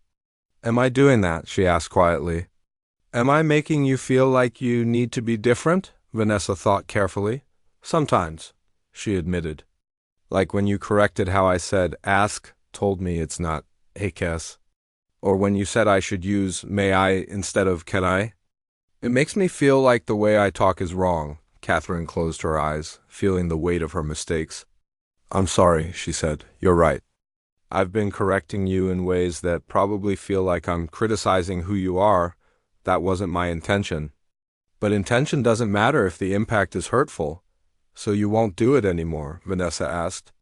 Am I doing that? She asked quietly. Am I making you feel like you need to be different? Vanessa thought carefully. Sometimes, she admitted. Like when you corrected how I said ask, told me it's not AKS. Or when you said I should use may I instead of can I. It makes me feel like the way I talk is wrong. Catherine closed her eyes, feeling the weight of her mistakes. I'm sorry, she said. You're right. I've been correcting you in ways that probably feel like I'm criticizing who you are. That wasn't my intention. But intention doesn't matter if the impact is hurtful. So you won't do it anymore? Vanessa asked.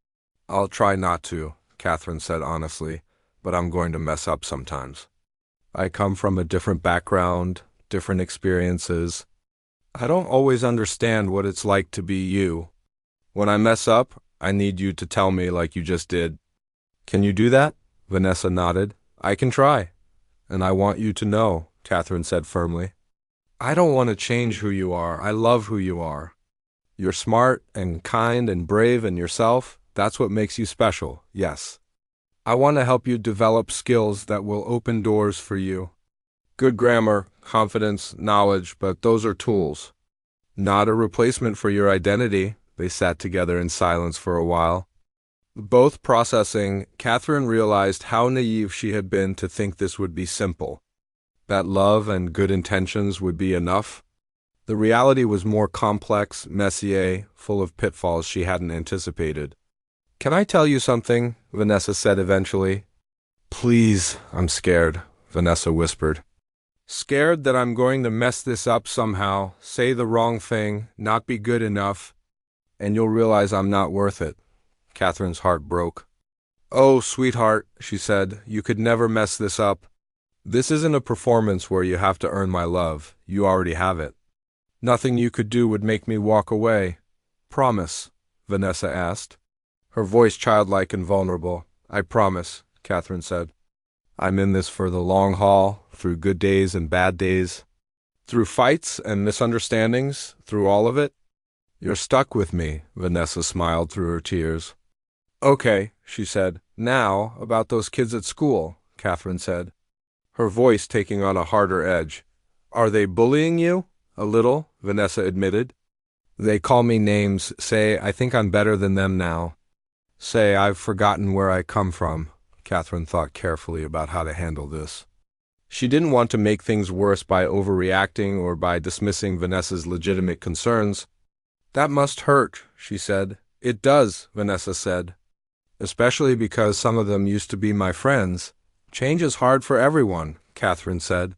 I'll try not to, Catherine said honestly, but I'm going to mess up sometimes. I come from a different background, different experiences. I don't always understand what it's like to be you. When I mess up, I need you to tell me like you just did. Can you do that? Vanessa nodded. I can try. And I want you to know, Catherine said firmly. I don't want to change who you are. I love who you are. You're smart and kind and brave and yourself. That's what makes you special, yes. I want to help you develop skills that will open doors for you. Good grammar, confidence, knowledge, but those are tools. Not a replacement for your identity. They sat together in silence for a while. Both processing, Catherine realized how naive she had been to think this would be simple. That love and good intentions would be enough. The reality was more complex, messy, full of pitfalls she hadn't anticipated. Can I tell you something? Vanessa said eventually. Please, I'm scared, Vanessa whispered. Scared that I'm going to mess this up somehow, say the wrong thing, not be good enough, and you'll realize I'm not worth it. Catherine's heart broke. Oh, sweetheart, she said, you could never mess this up. This isn't a performance where you have to earn my love. You already have it. Nothing you could do would make me walk away. Promise? Vanessa asked. Her voice childlike and vulnerable. I promise, Catherine said. I'm in this for the long haul, through good days and bad days. Through fights and misunderstandings, through all of it. You're stuck with me, Vanessa smiled through her tears. Okay, she said. Now, about those kids at school, Catherine said, her voice taking on a harder edge. Are they bullying you? A little, Vanessa admitted. They call me names, say I think I'm better than them now. Say I've forgotten where I come from. Catherine thought carefully about how to handle this. She didn't want to make things worse by overreacting or by dismissing Vanessa's legitimate concerns. That must hurt, she said. It does, Vanessa said. Especially because some of them used to be my friends. Change is hard for everyone, Catherine said.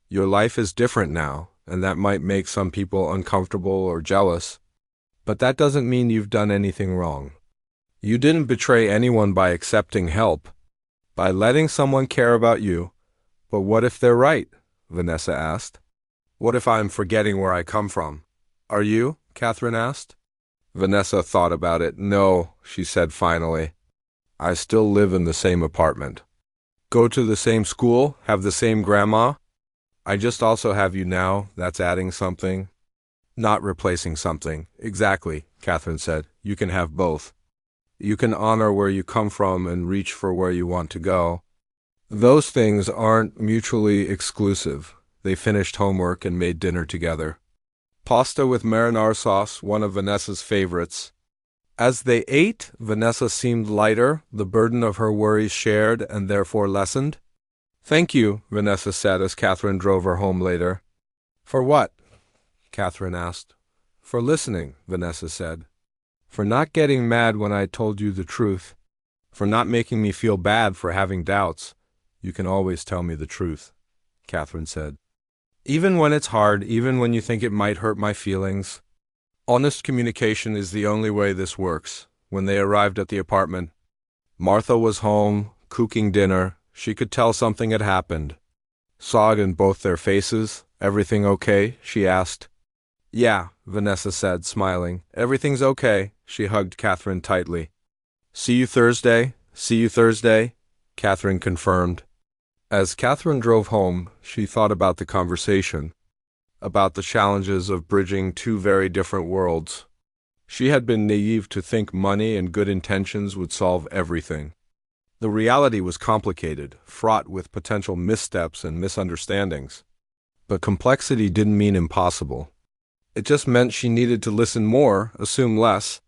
Your life is different now, and that might make some people uncomfortable or jealous. But that doesn't mean you've done anything wrong. You didn't betray anyone by accepting help, by letting someone care about you. But what if they're right? Vanessa asked. What if I'm forgetting where I come from? Are you? Catherine asked. Vanessa thought about it. No, she said finally. I still live in the same apartment. Go to the same school, have the same grandma. I just also have you now. That's adding something. Not replacing something. Exactly, Catherine said. You can have both. You can honor where you come from and reach for where you want to go. Those things aren't mutually exclusive. They finished homework and made dinner together. Pasta with marinara sauce, one of Vanessa's favorites. As they ate, Vanessa seemed lighter, the burden of her worries shared and therefore lessened. Thank you, Vanessa said as Catherine drove her home later. For what? Catherine asked. For listening, Vanessa said. For not getting mad when I told you the truth. For not making me feel bad for having doubts. You can always tell me the truth, Catherine said. Even when it's hard, even when you think it might hurt my feelings. Honest communication is the only way this works. When they arrived at the apartment, Martha was home, cooking dinner. She could tell something had happened. Saw it in both their faces. Everything okay? She asked. Yeah, Vanessa said, smiling. Everything's okay. She hugged Catherine tightly. See you Thursday? See you Thursday? Catherine confirmed. As Catherine drove home, she thought about the conversation, about the challenges of bridging two very different worlds. She had been naive to think money and good intentions would solve everything. The reality was complicated, fraught with potential missteps and misunderstandings. But complexity didn't mean impossible. It just meant she needed to listen more, assume less,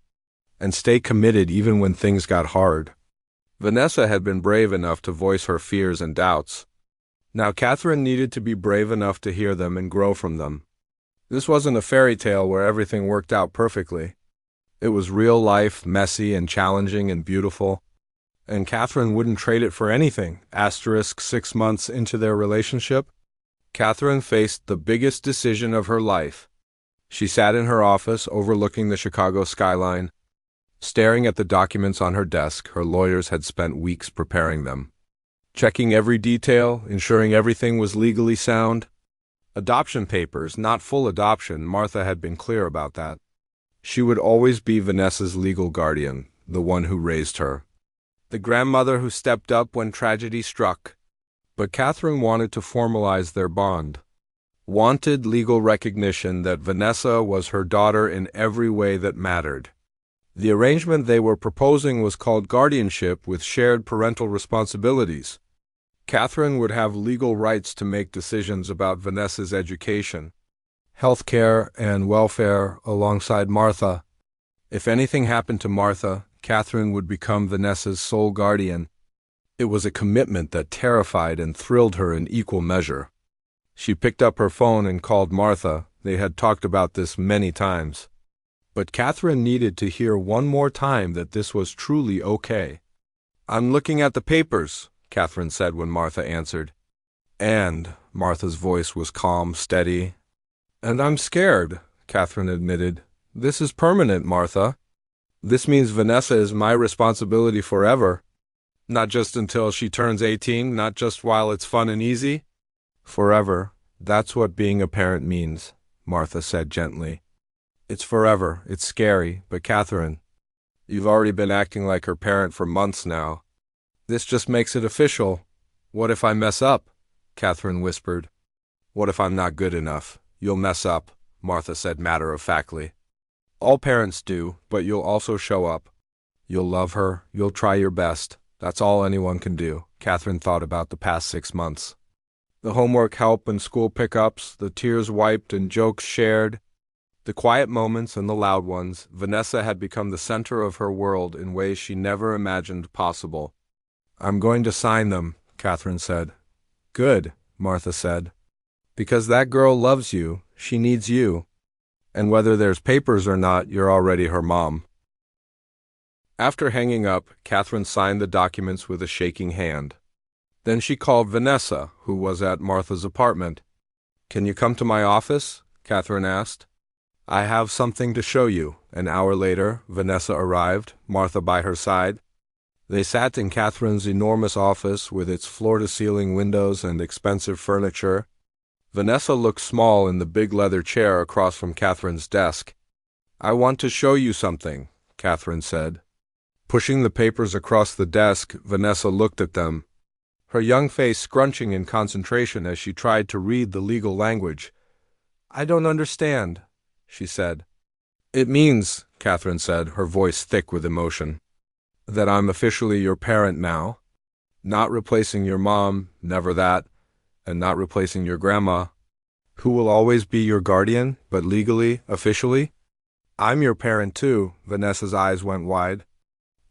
and stay committed even when things got hard. Vanessa had been brave enough to voice her fears and doubts. Now Catherine needed to be brave enough to hear them and grow from them. This wasn't a fairy tale where everything worked out perfectly. It was real life, messy and challenging and beautiful. And Catherine wouldn't trade it for anything. 6 months into their relationship, Catherine faced the biggest decision of her life. She sat in her office overlooking the Chicago skyline, staring at the documents on her desk. Her lawyers had spent weeks preparing them, checking every detail, ensuring everything was legally sound. Adoption papers, not full adoption, Martha had been clear about that. She would always be Vanessa's legal guardian, the one who raised her, the grandmother who stepped up when tragedy struck. But Catherine wanted to formalize their bond, wanted legal recognition that Vanessa was her daughter in every way that mattered. The arrangement they were proposing was called guardianship with shared parental responsibilities. Catherine would have legal rights to make decisions about Vanessa's education, health care, and welfare alongside Martha. If anything happened to Martha, Catherine would become Vanessa's sole guardian. It was a commitment that terrified and thrilled her in equal measure. She picked up her phone and called Martha. They had talked about this many times. But Catherine needed to hear one more time that this was truly okay. "I'm looking at the papers," Catherine said when Martha answered. "And," Martha's voice was calm, steady. "And I'm scared," Catherine admitted. "This is permanent, Martha. This means Vanessa is my responsibility forever. Not just until she turns 18, not just while it's fun and easy. Forever. That's what being a parent means," Martha said gently. "It's forever. It's scary, but Catherine, you've already been acting like her parent for months now. This just makes it official." "What if I mess up?" Catherine whispered. "What if I'm not good enough?" "You'll mess up," Martha said matter-of-factly. "All parents do, but you'll also show up. You'll love her. You'll try your best. That's all anyone can do." Catherine thought about the past 6 months. The homework help and school pickups, the tears wiped and jokes shared, the quiet moments and the loud ones. Vanessa had become the center of her world in ways she never imagined possible. "I'm going to sign them," Catherine said. "Good," Martha said. "Because that girl loves you. She needs you. And whether there's papers or not, you're already her mom." After hanging up, Catherine signed the documents with a shaking hand. Then she called Vanessa, who was at Martha's apartment. "Can you come to my office?" Catherine asked. "I have something to show you." An hour later, Vanessa arrived, Martha by her side. They sat in Catherine's enormous office with its floor-to-ceiling windows and expensive furniture. Vanessa looked small in the big leather chair across from Catherine's desk. "I want to show you something," Catherine said. Pushing the papers across the desk, Vanessa looked at them, her young face scrunching in concentration as she tried to read the legal language. "I don't understand," she said. "It means," Catherine said, her voice thick with emotion, "that I'm officially your parent now. Not replacing your mom, never that, and not replacing your grandma, who will always be your guardian, but legally, officially. I'm your parent too." Vanessa's eyes went wide.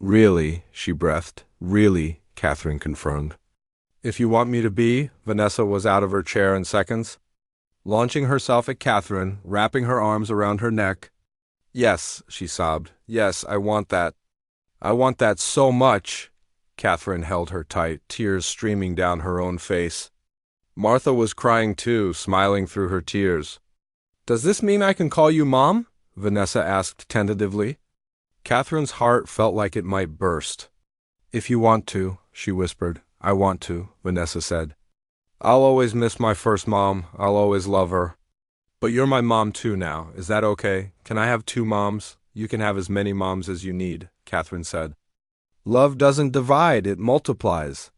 "Really?" she breathed. "Really?" Catherine confirmed. "If you want me to be," Vanessa was out of her chair in seconds, launching herself at Catherine, wrapping her arms around her neck. "Yes," she sobbed. "Yes, I want that. I want that so much." Catherine held her tight, tears streaming down her own face. Martha was crying too, smiling through her tears. "Does this mean I can call you Mom?" Vanessa asked tentatively. Catherine's heart felt like it might burst. "If you want to," she whispered. "I want to," Vanessa said. "I'll always miss my first mom. I'll always love her. But you're my mom too now. Is that okay? Can I have 2 moms? You can have as many moms as you need," Catherine said. "Love doesn't divide, it multiplies."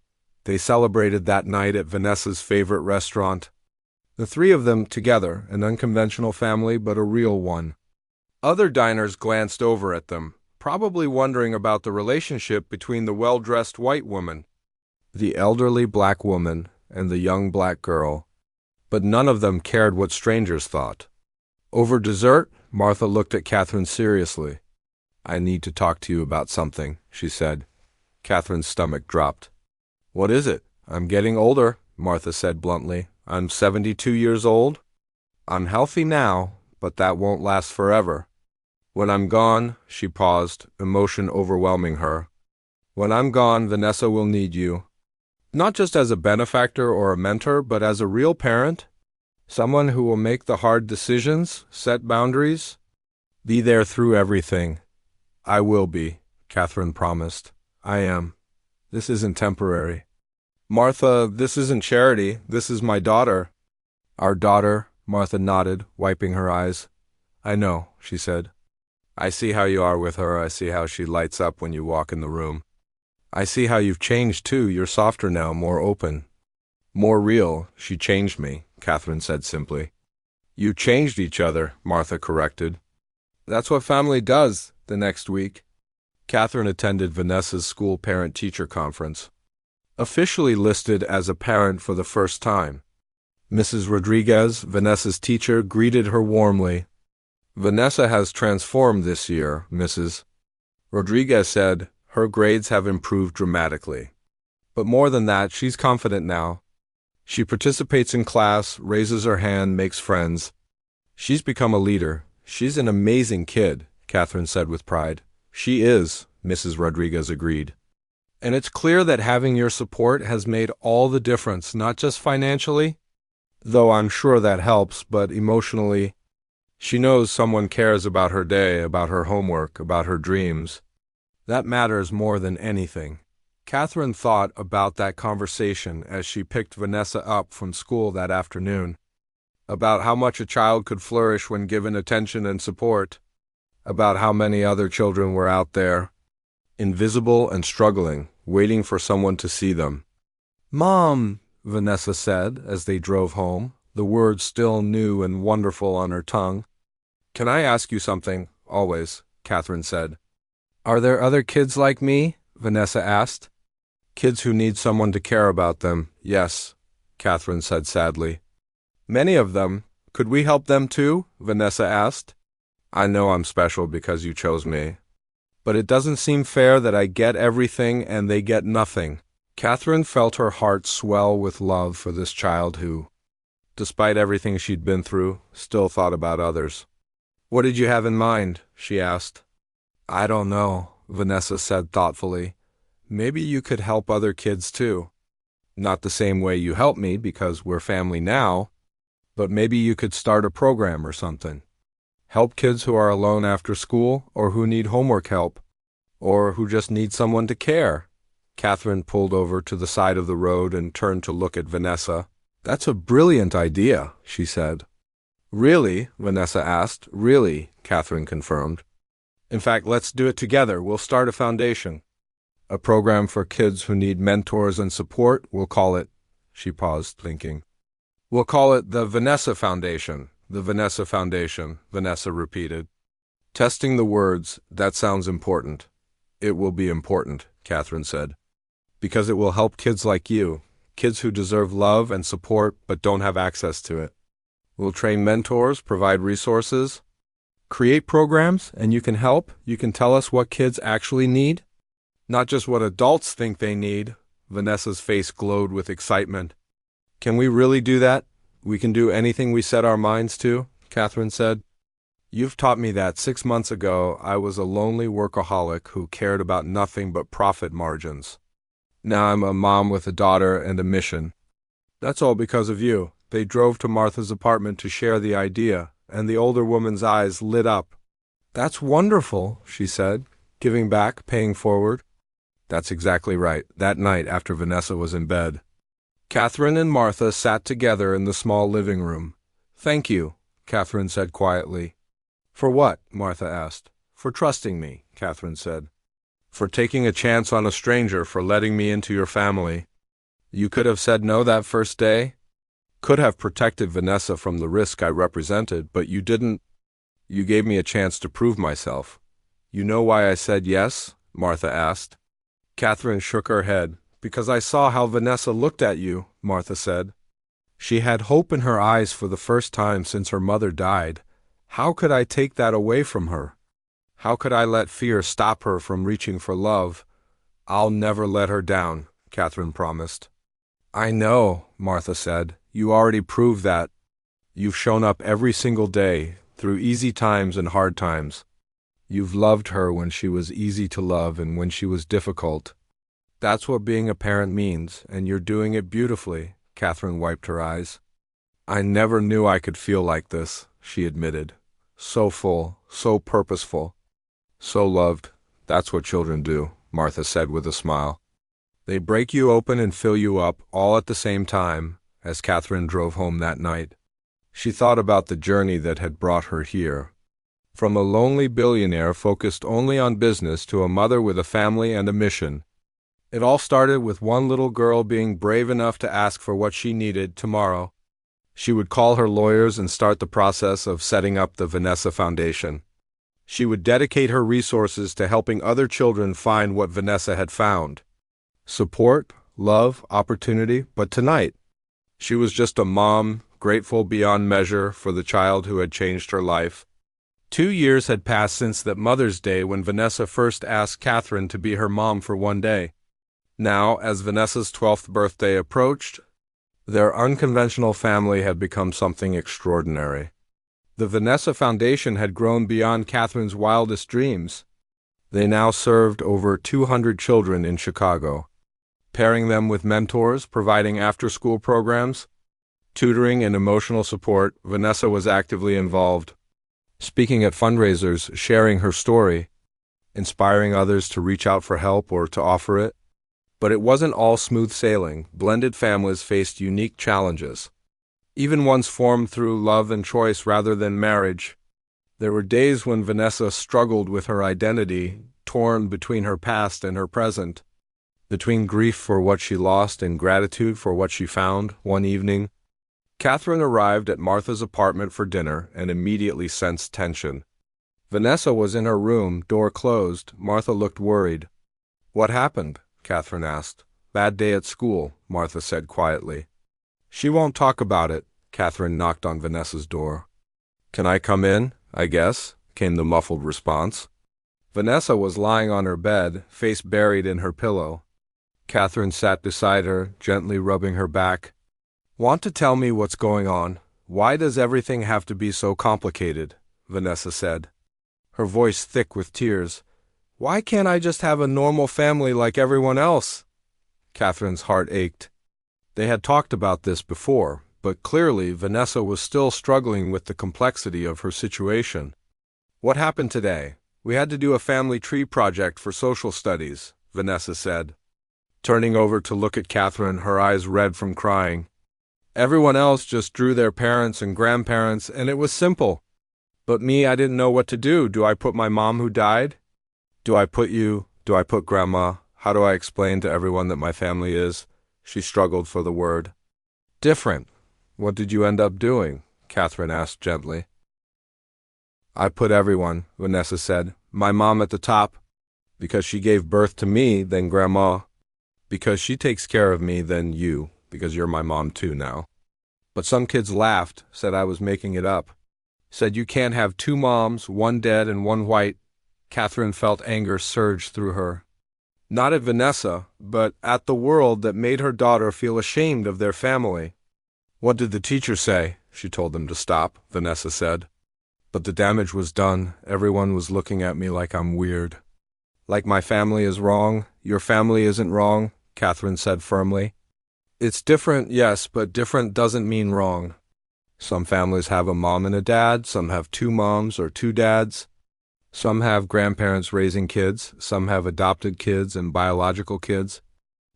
They celebrated that night at Vanessa's favorite restaurant. The 3 of them together, an unconventional family but a real one. Other diners glanced over at them, probably wondering about the relationship between the well-dressed white woman, the elderly black woman, and the young black girl. But none of them cared what strangers thought. Over dessert, Martha looked at Catherine seriously. "I need to talk to you about something," she said. Catherine's stomach dropped. "What is it?" "I'm getting older," Martha said bluntly. "I'm 72 years old. I'm healthy now, but that won't last forever. When I'm gone," she paused, emotion overwhelming her. "When I'm gone, Vanessa will need you. Not just as a benefactor or a mentor, but as a real parent. Someone who will make the hard decisions, set boundaries, be there through everything." "I will be," Catherine promised. "I am. This isn't temporary." "Martha, this isn't charity. This is my daughter." "Our daughter," Martha nodded, wiping her eyes. "I know," she said. "I see how you are with her. I see how she lights up when you walk in the room. I see how you've changed, too. You're softer now, more open. More real. She changed me," Catherine said simply. "You changed each other," Martha corrected. "That's what family does." The next week, Catherine attended Vanessa's school parent-teacher conference. Officially listed as a parent for the first time, Mrs. Rodriguez, Vanessa's teacher, greeted her warmly. "Vanessa has transformed this year," Mrs. Rodriguez said. "Her grades have improved dramatically. But more than that, she's confident now. She participates in class, raises her hand, makes friends. She's become a leader. She's an amazing kid," Catherine said with pride. "She is," Mrs. Rodriguez agreed. "And it's clear that having your support has made all the difference, not just financially, though I'm sure that helps, but emotionally. She knows someone cares about her day, about her homework, about her dreams. That matters more than anything." Catherine thought about that conversation as she picked Vanessa up from school that afternoon, about how much a child could flourish when given attention and support, about how many other children were out there, invisible and struggling, waiting for someone to see them. "Mom," Vanessa said as they drove home, the words still new and wonderful on her tongue. "Can I ask you something?" "Always," Catherine said. "Are there other kids like me?" Vanessa asked. "Kids who need someone to care about them, yes," Catherine said sadly. "Many of them. Could we help them too?" Vanessa asked. "I know I'm special because you chose me. But it doesn't seem fair that I get everything and they get nothing." Catherine felt her heart swell with love for this child who, despite everything she'd been through, still thought about others. "What did you have in mind?" she asked. "I don't know," Vanessa said thoughtfully. "Maybe you could help other kids too. Not the same way you help me because we're family now, but maybe you could start a program or something. Help kids who are alone after school or who need homework help or who just need someone to care." Catherine pulled over to the side of the road and turned to look at Vanessa. "That's a brilliant idea," she said. "Really?" Vanessa asked. "Really," Catherine confirmed. "In fact, let's do it together. We'll start a foundation. A program for kids who need mentors and support. We'll call it," she paused, thinking. "We'll call it the Vanessa Foundation." "The Vanessa Foundation," Vanessa repeated. Testing the words, "That sounds important." "It will be important," Catherine said. "Because it will help kids like you, kids who deserve love and support but don't have access to it. We'll train mentors, provide resources, create programs, and you can help. You can tell us what kids actually need. Not just what adults think they need." Vanessa's face glowed with excitement. "Can we really do that?" "We can do anything we set our minds to," Catherine said. "You've taught me that 6 months ago I was a lonely workaholic who cared about nothing but profit margins. Now I'm a mom with a daughter and a mission. That's all because of you." They drove to Martha's apartment to share the idea, and the older woman's eyes lit up. "That's wonderful," she said, giving back, paying forward. "That's exactly right," that night after Vanessa was in bed. Catherine and Martha sat together in the small living room. "Thank you," Catherine said quietly. "For what?" Martha asked. "For trusting me," Catherine said. "For taking a chance on a stranger, for letting me into your family. You could have said no that first day. Could have protected Vanessa from the risk I represented, but you didn't. You gave me a chance to prove myself. You know why I said yes? Martha asked. Catherine shook her head. Because I saw how Vanessa looked at you, Martha said. She had hope in her eyes for the first time since her mother died. How could I take that away from her? How could I let fear stop her from reaching for love? I'll never let her down, Catherine promised. I know, Martha said. You already proved that. You've shown up every single day, through easy times and hard times. You've loved her when she was easy to love and when she was difficult. That's what being a parent means, and you're doing it beautifully. Catherine wiped her eyes. I never knew I could feel like this, she admitted. So full, so purposeful, so loved. That's what children do, Martha said with a smile. They break you open and fill you up, all at the same time, as Catherine drove home that night. She thought about the journey that had brought her here. From a lonely billionaire focused only on business to a mother with a family and a mission. It all started with one little girl being brave enough to ask for what she needed tomorrow. She would call her lawyers and start the process of setting up the Vanessa Foundation. She would dedicate her resources to helping other children find what Vanessa had found. Support, love, opportunity, but tonight, she was just a mom, grateful beyond measure for the child who had changed her life. 2 years had passed since that Mother's Day when Vanessa first asked Catherine to be her mom for one day. Now, as Vanessa's 12th birthday approached, their unconventional family had become something extraordinary. The Vanessa Foundation had grown beyond Catherine's wildest dreams. They now served over 200 children in Chicago, pairing them with mentors, providing after-school programs, tutoring and emotional support. Vanessa was actively involved, speaking at fundraisers, sharing her story, inspiring others to reach out for help or to offer it. But it wasn't all smooth sailing. Blended families faced unique challenges, even ones formed through love and choice rather than marriage. There were days when Vanessa struggled with her identity, torn between her past and her present, between grief for what she lost and gratitude for what she found. One evening, Catherine arrived at Martha's apartment for dinner and immediately sensed tension. Vanessa was in her room, door closed. Martha looked worried. What happened? Catherine asked. Bad day at school, Martha said quietly. She won't talk about it. Catherine knocked on Vanessa's door. Can I come in, I guess? Came the muffled response. Vanessa was lying on her bed, face buried in her pillow. Catherine sat beside her, gently rubbing her back. Want to tell me what's going on? Why does everything have to be so complicated? Vanessa said, her voice thick with tears. Why can't I just have a normal family like everyone else? Catherine's heart ached. They had talked about this before, but clearly Vanessa was still struggling with the complexity of her situation. What happened today? We had to do a family tree project for social studies, Vanessa said, turning over to look at Catherine, her eyes red from crying. Everyone else just drew their parents and grandparents, and it was simple. But me, I didn't know what to do. Do I put my mom who died? Do I put you? Do I put Grandma? How do I explain to everyone that my family is? She struggled for the word. Different. What did you end up doing? Catherine asked gently. I put everyone, Vanessa said. My mom at the top, because she gave birth to me, then Grandma. Because she takes care of me, then you, because you're my mom too now. But some kids laughed, said I was making it up. Said you can't have 2 moms, one dead and one white. Catherine felt anger surge through her. Not at Vanessa, but at the world that made her daughter feel ashamed of their family. What did the teacher say? She told them to stop, Vanessa said. But the damage was done. Everyone was looking at me like I'm weird. Like my family is wrong. Your family isn't wrong, Catherine said firmly. It's different, yes, but different doesn't mean wrong. Some families have a mom and a dad. Some have 2 moms or 2 dads. Some have grandparents raising kids, some have adopted kids and biological kids.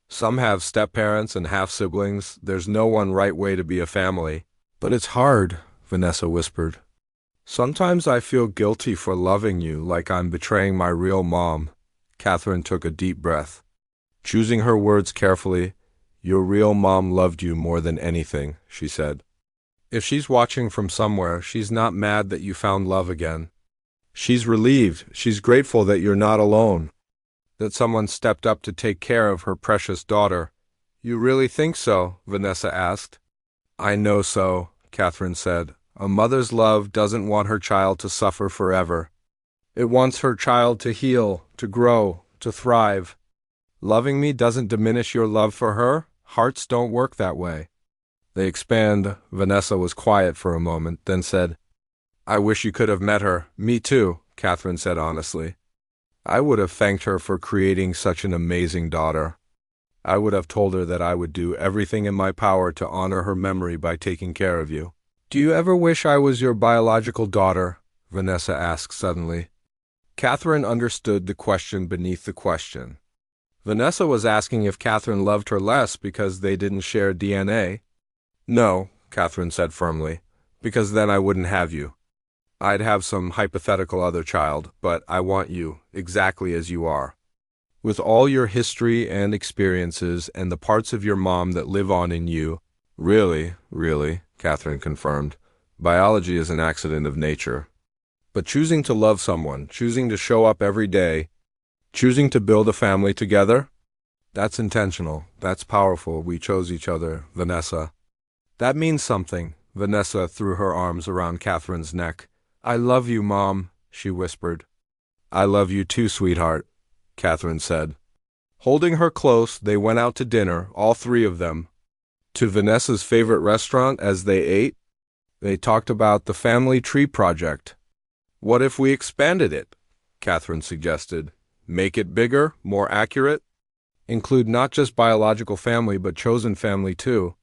Some have step-parents and half-siblings. There's no one right way to be a family. But it's hard, Vanessa whispered. Sometimes I feel guilty for loving you, like I'm betraying my real mom. Catherine took a deep breath. Choosing her words carefully, your real mom loved you more than anything, she said. If she's watching from somewhere, she's not mad that you found love again. She's relieved. She's grateful that you're not alone, that someone stepped up to take care of her precious daughter. You really think so? Vanessa asked. I know so, Catherine said. A mother's love doesn't want her child to suffer forever. It wants her child to heal, to grow, to thrive. Loving me doesn't diminish your love for her. Hearts don't work that way. They expand. Vanessa was quiet for a moment, then said, I wish you could have met her. Me too, Catherine said honestly. I would have thanked her for creating such an amazing daughter. I would have told her that I would do everything in my power to honor her memory by taking care of you. Do you ever wish I was your biological daughter? Vanessa asked suddenly. Catherine understood the question beneath the question. Vanessa was asking if Catherine loved her less because they didn't share DNA. No, Catherine said firmly, because then I wouldn't have you. I'd have some hypothetical other child, but I want you, exactly as you are. With all your history and experiences and the parts of your mom that live on in you. Really, Catherine confirmed. Biology is an accident of nature. But choosing to love someone, choosing to show up every day, choosing to build a family together, that's intentional. That's powerful. We chose each other, Vanessa. That means something. Vanessa threw her arms around Catherine's neck. I love you, Mom, she whispered. I love you too, sweetheart, Catherine said. Holding her close, they went out to dinner, all three of them. To Vanessa's favorite restaurant as they ate, they talked about the family tree project. What if we expanded it? Catherine suggested. Make it bigger, more accurate? Include not just biological family, but chosen family too.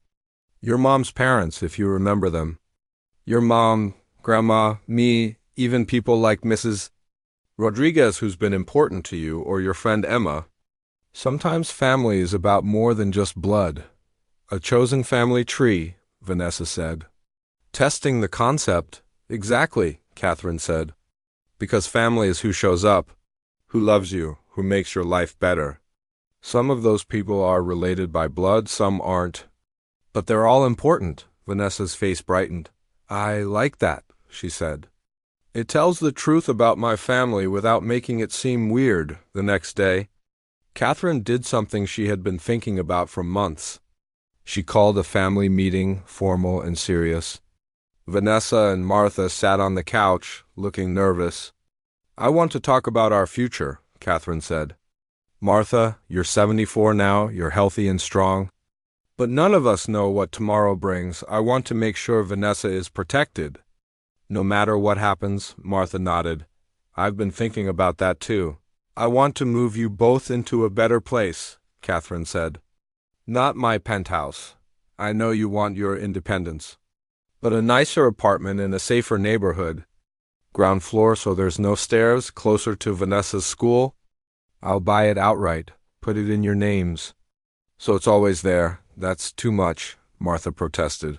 Your mom's parents, if you remember them. Your mom, Grandma, me, even people like Mrs. Rodriguez, who's been important to you, or your friend Emma. Sometimes family is about more than just blood. A chosen family tree, Vanessa said. Testing the concept. Exactly, Catherine said. Because family is who shows up, who loves you, who makes your life better. Some of those people are related by blood, some aren't. But they're all important. Vanessa's face brightened. I like that, she said. It tells the truth about my family without making it seem weird. The next day, Catherine did something she had been thinking about for months. She called a family meeting, formal and serious. Vanessa and Martha sat on the couch, looking nervous. I want to talk about our future, Catherine said. Martha, you're 74 now, you're healthy and strong. But none of us know what tomorrow brings. I want to make sure Vanessa is protected. No matter what happens, Martha nodded. I've been thinking about that too. I want to move you both into a better place, Catherine said. Not my penthouse. I know you want your independence. But a nicer apartment in a safer neighborhood. Ground floor so there's no stairs, closer to Vanessa's school. I'll buy it outright, put it in your names. So it's always there. That's too much, Martha protested.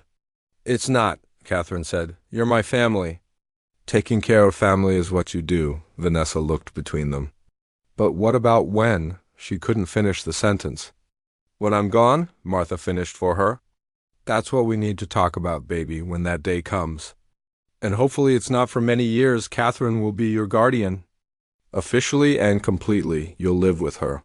It's not, Catherine said. You're my family. Taking care of family is what you do, Vanessa looked between them. But what about when? She couldn't finish the sentence. When I'm gone, Martha finished for her. That's what we need to talk about, baby, when that day comes. And hopefully it's not for many years. Catherine will be your guardian. Officially and completely, you'll live with her.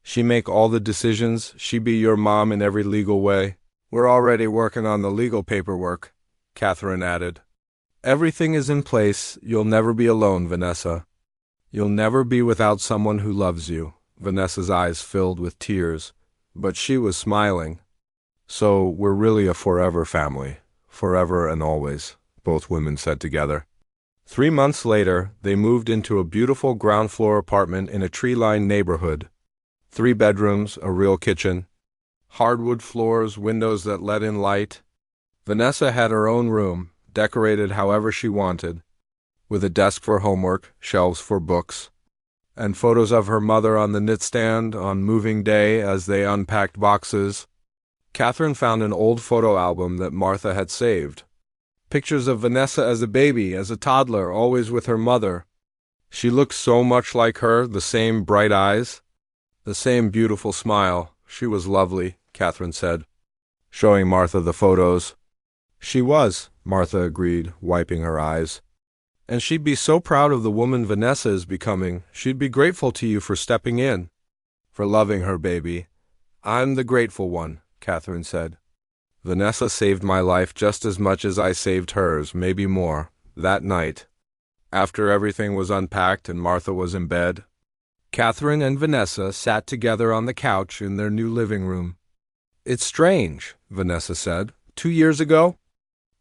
She make all the decisions. She be your mom in every legal way. We're already working on the legal paperwork, Catherine added. Everything is in place. You'll never be alone, Vanessa. You'll never be without someone who loves you. Vanessa's eyes filled with tears, but she was smiling. So we're really a forever family. Forever and always, both women said together. 3 months later, they moved into a beautiful ground-floor apartment in a tree-lined neighborhood. 3 bedrooms, a real kitchen, hardwood floors, windows that let in light. Vanessa had her own room, decorated however she wanted, with a desk for homework, shelves for books, and photos of her mother on the knitstand on moving day as they unpacked boxes. Catherine found an old photo album that Martha had saved. Pictures of Vanessa as a baby, as a toddler, always with her mother. She looked so much like her, the same bright eyes, the same beautiful smile. She was lovely, Catherine said, showing Martha the photos. She was, Martha agreed, wiping her eyes. And she'd be so proud of the woman Vanessa is becoming. She'd be grateful to you for stepping in, for loving her baby. I'm the grateful one, Catherine said. Vanessa saved my life just as much as I saved hers, maybe more, that night. After everything was unpacked and Martha was in bed, Catherine and Vanessa sat together on the couch in their new living room. It's strange, Vanessa said. 2 years ago,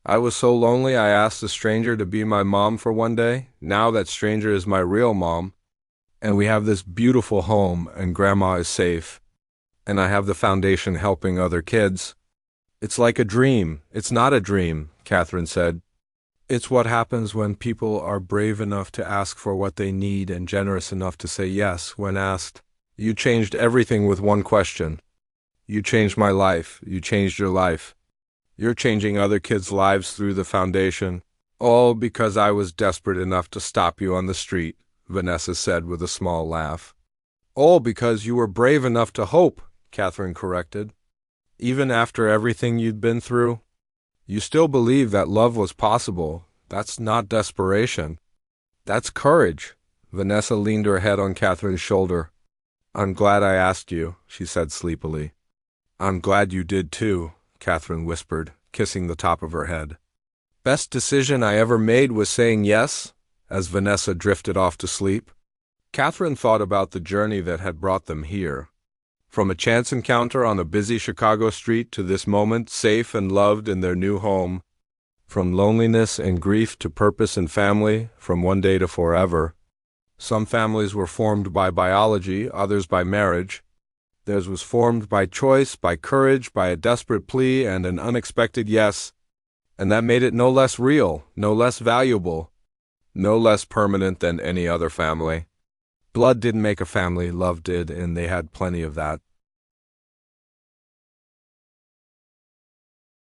I was so lonely I asked a stranger to be my mom for one day. Now that stranger is my real mom, and we have this beautiful home, and Grandma is safe, and I have the foundation helping other kids. It's like a dream. It's not a dream, Catherine said. It's what happens when people are brave enough to ask for what they need and generous enough to say yes when asked. You changed everything with one question. You changed my life. You changed your life. You're changing other kids' lives through the foundation. All because I was desperate enough to stop you on the street, Vanessa said with a small laugh. All because you were brave enough to hope, Catherine corrected. Even after everything you'd been through, you still believed that love was possible. That's not desperation. That's courage. Vanessa leaned her head on Catherine's shoulder. I'm glad I asked you, she said sleepily. I'm glad you did too, Catherine whispered, kissing the top of her head. Best decision I ever made was saying yes, as Vanessa drifted off to sleep. Catherine thought about the journey that had brought them here. From a chance encounter on a busy Chicago street to this moment, safe and loved in their new home. From loneliness and grief to purpose and family, from one day to forever. Some families were formed by biology, others by marriage. Theirs was formed by choice, by courage, by a desperate plea and an unexpected yes, and that made it no less real, no less valuable, no less permanent than any other family. Blood didn't make a family, love did, and they had plenty of that.